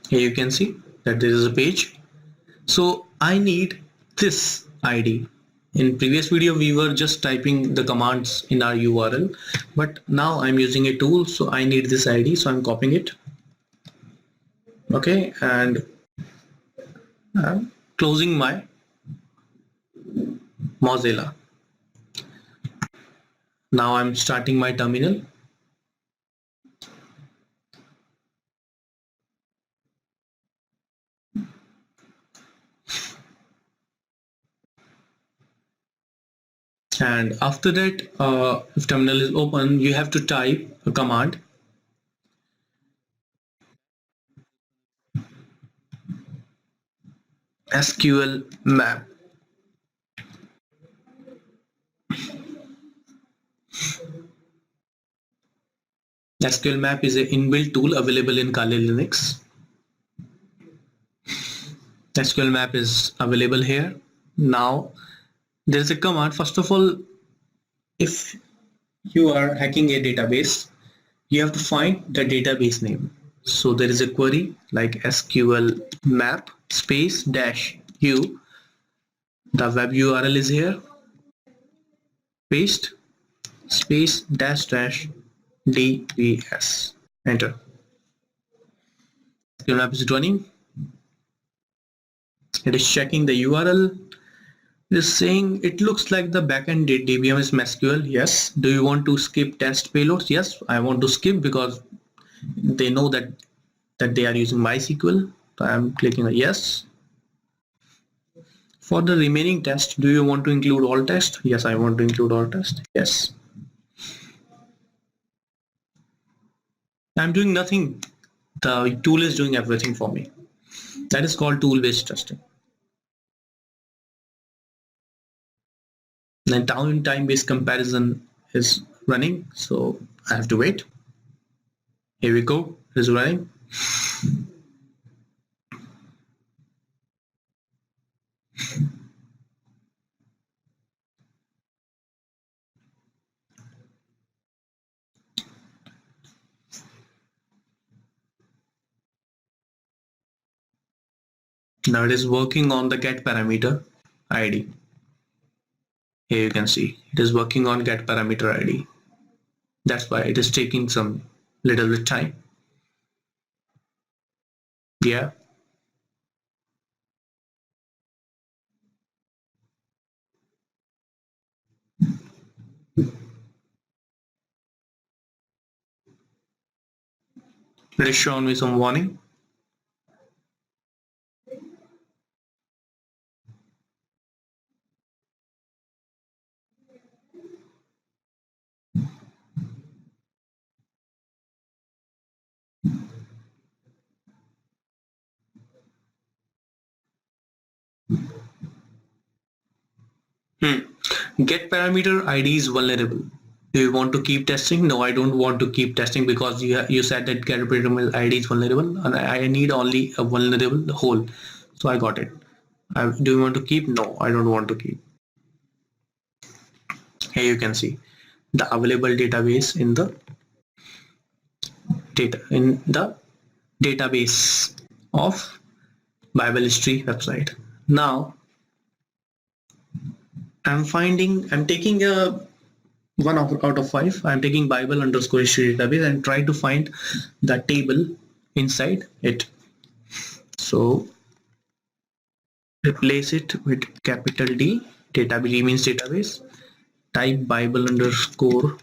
Here you can see that there is a page. So I need this ID. In previous video we were just typing the commands in our URL, but now I'm using a tool, so I need this ID, so I'm copying it. Okay, and I'm closing my Mozilla. Now I'm starting my terminal. And after that, if terminal is open, you have to type a command. SQL map. SQL map is an inbuilt tool available in Kali Linux. SQL map is available here. Now there is a command. First of all, if you are hacking a database, you have to find the database name. So there is a query like SQL map space dash u. The web URL is here. Paste space dash dash dbs. Enter. SQL map is running. It is checking the URL. It is saying it looks like the backend DBM is MySQL. Yes. Do you want to skip test payloads? Yes, I want to skip because they know that they are using MySQL. So I am clicking a yes. For the remaining test, do you want to include all tests? Yes, I want to include all tests. Yes. I'm doing nothing. The tool is doing everything for me. That is called tool-based testing. Then time-based comparison is running, so I have to wait. Here we go. It is running. Now it is working on the get parameter ID. Here you can see it is working on get parameter ID. That's why it is taking some little bit time. Yeah. It is showing me some warning. Get parameter ID is vulnerable. Do you want to keep testing? No, I don't want to keep testing because you said that get parameter ID is vulnerable and I need only a vulnerable hole. So I got it. Do you want to keep? No, I don't want to keep. Here you can see the available database in the database of Bible History website. Now I'm taking a 1 out of 5. I'm taking Bible underscore history database and try to find the table inside it. So replace it with capital D. Database means database. Type Bible underscore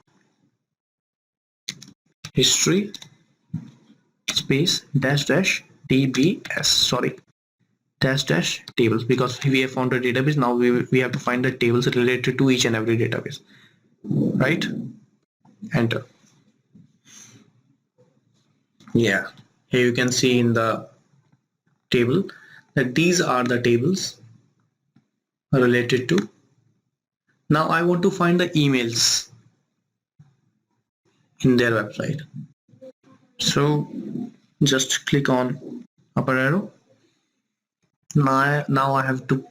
history space dash DBS. Sorry. Dash tables, because we have found a database. Now we have to find the tables related to each and every database, right? Enter. Yeah, here you can see in the table that these are the tables related to. Now I want to find the emails in their website, so just click on upper arrow. Now I have to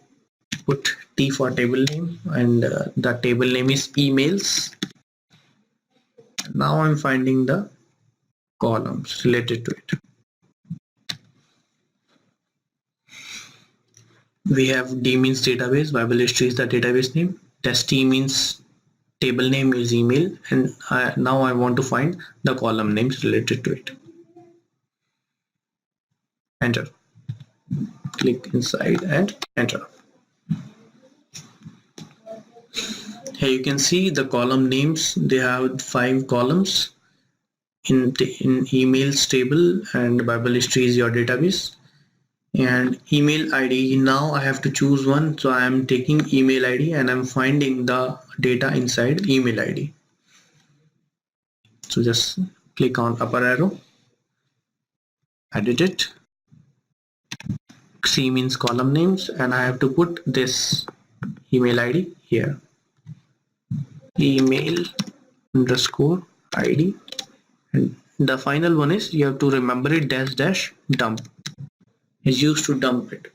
put T for table name, and the table name is emails. Now I'm finding the columns related to it. We have D means database, Bible history is the database name, test T means table name is email, and now I want to find the column names related to it. Enter. Click inside and enter. Here you can see the column names. They have 5 columns in emails table, and Bible history is your database, and email ID. Now I have to choose one, so I am taking email ID and I'm finding the data inside email ID. So just click on upper arrow, edit it. C means column names, and I have to put this email ID here, email underscore ID, and the final one is, you have to remember it, dash dump is used to dump it.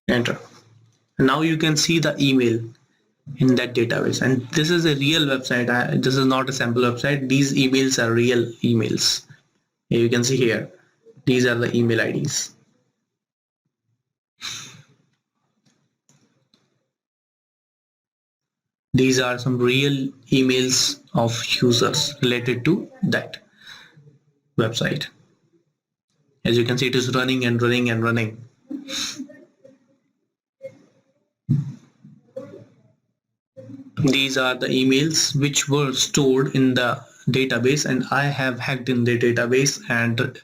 Enter. Now you can see the email in that database, and this is a real website. This is not a sample website. These emails are real emails. Here you can see here, these are the email IDs. These are some real emails of users related to that website. As you can see, it is running and running and running. These are the emails which were stored in the database, and I have hacked in the database, and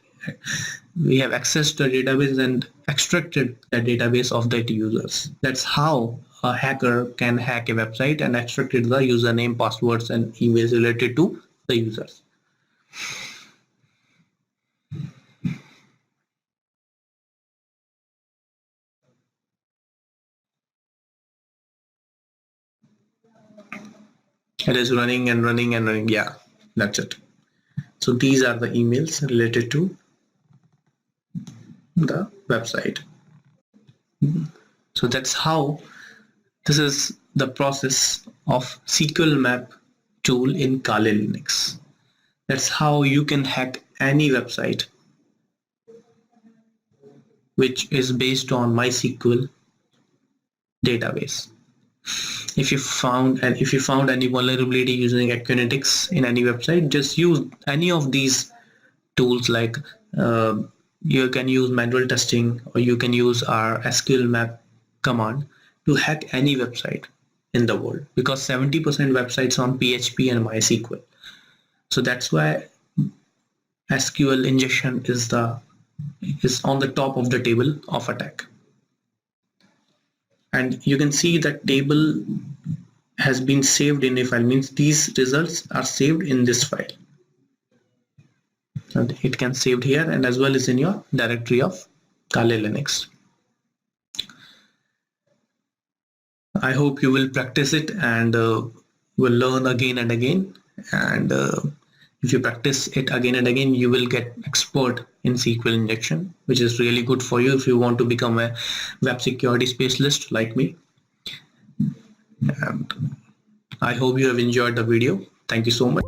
we have accessed the database and extracted the database of the users. That's how a hacker can hack a website and extracted the username, passwords, and emails related to the users. It is running and running and running. Yeah, that's it. So these are the emails related to the website. So that's how this is the process of SQL Map tool in Kali Linux. That's how you can hack any website which is based on MySQL database. If you found any vulnerability using Equinetics in any website, just use any of these tools. Like you can use manual testing, or you can use our SQL Map command to hack any website in the world, because 70% websites on PHP and MySQL. So that's why SQL injection is on the top of the table of attack. And you can see that table has been saved in a file, means these results are saved in this file. And it can saved here and as well as in your directory of Kali Linux. I hope you will practice it and will learn again and again. And if you practice it again and again, you will get expert in SQL injection, which is really good for you if you want to become a web security specialist like me. And I hope you have enjoyed the video. Thank you so much.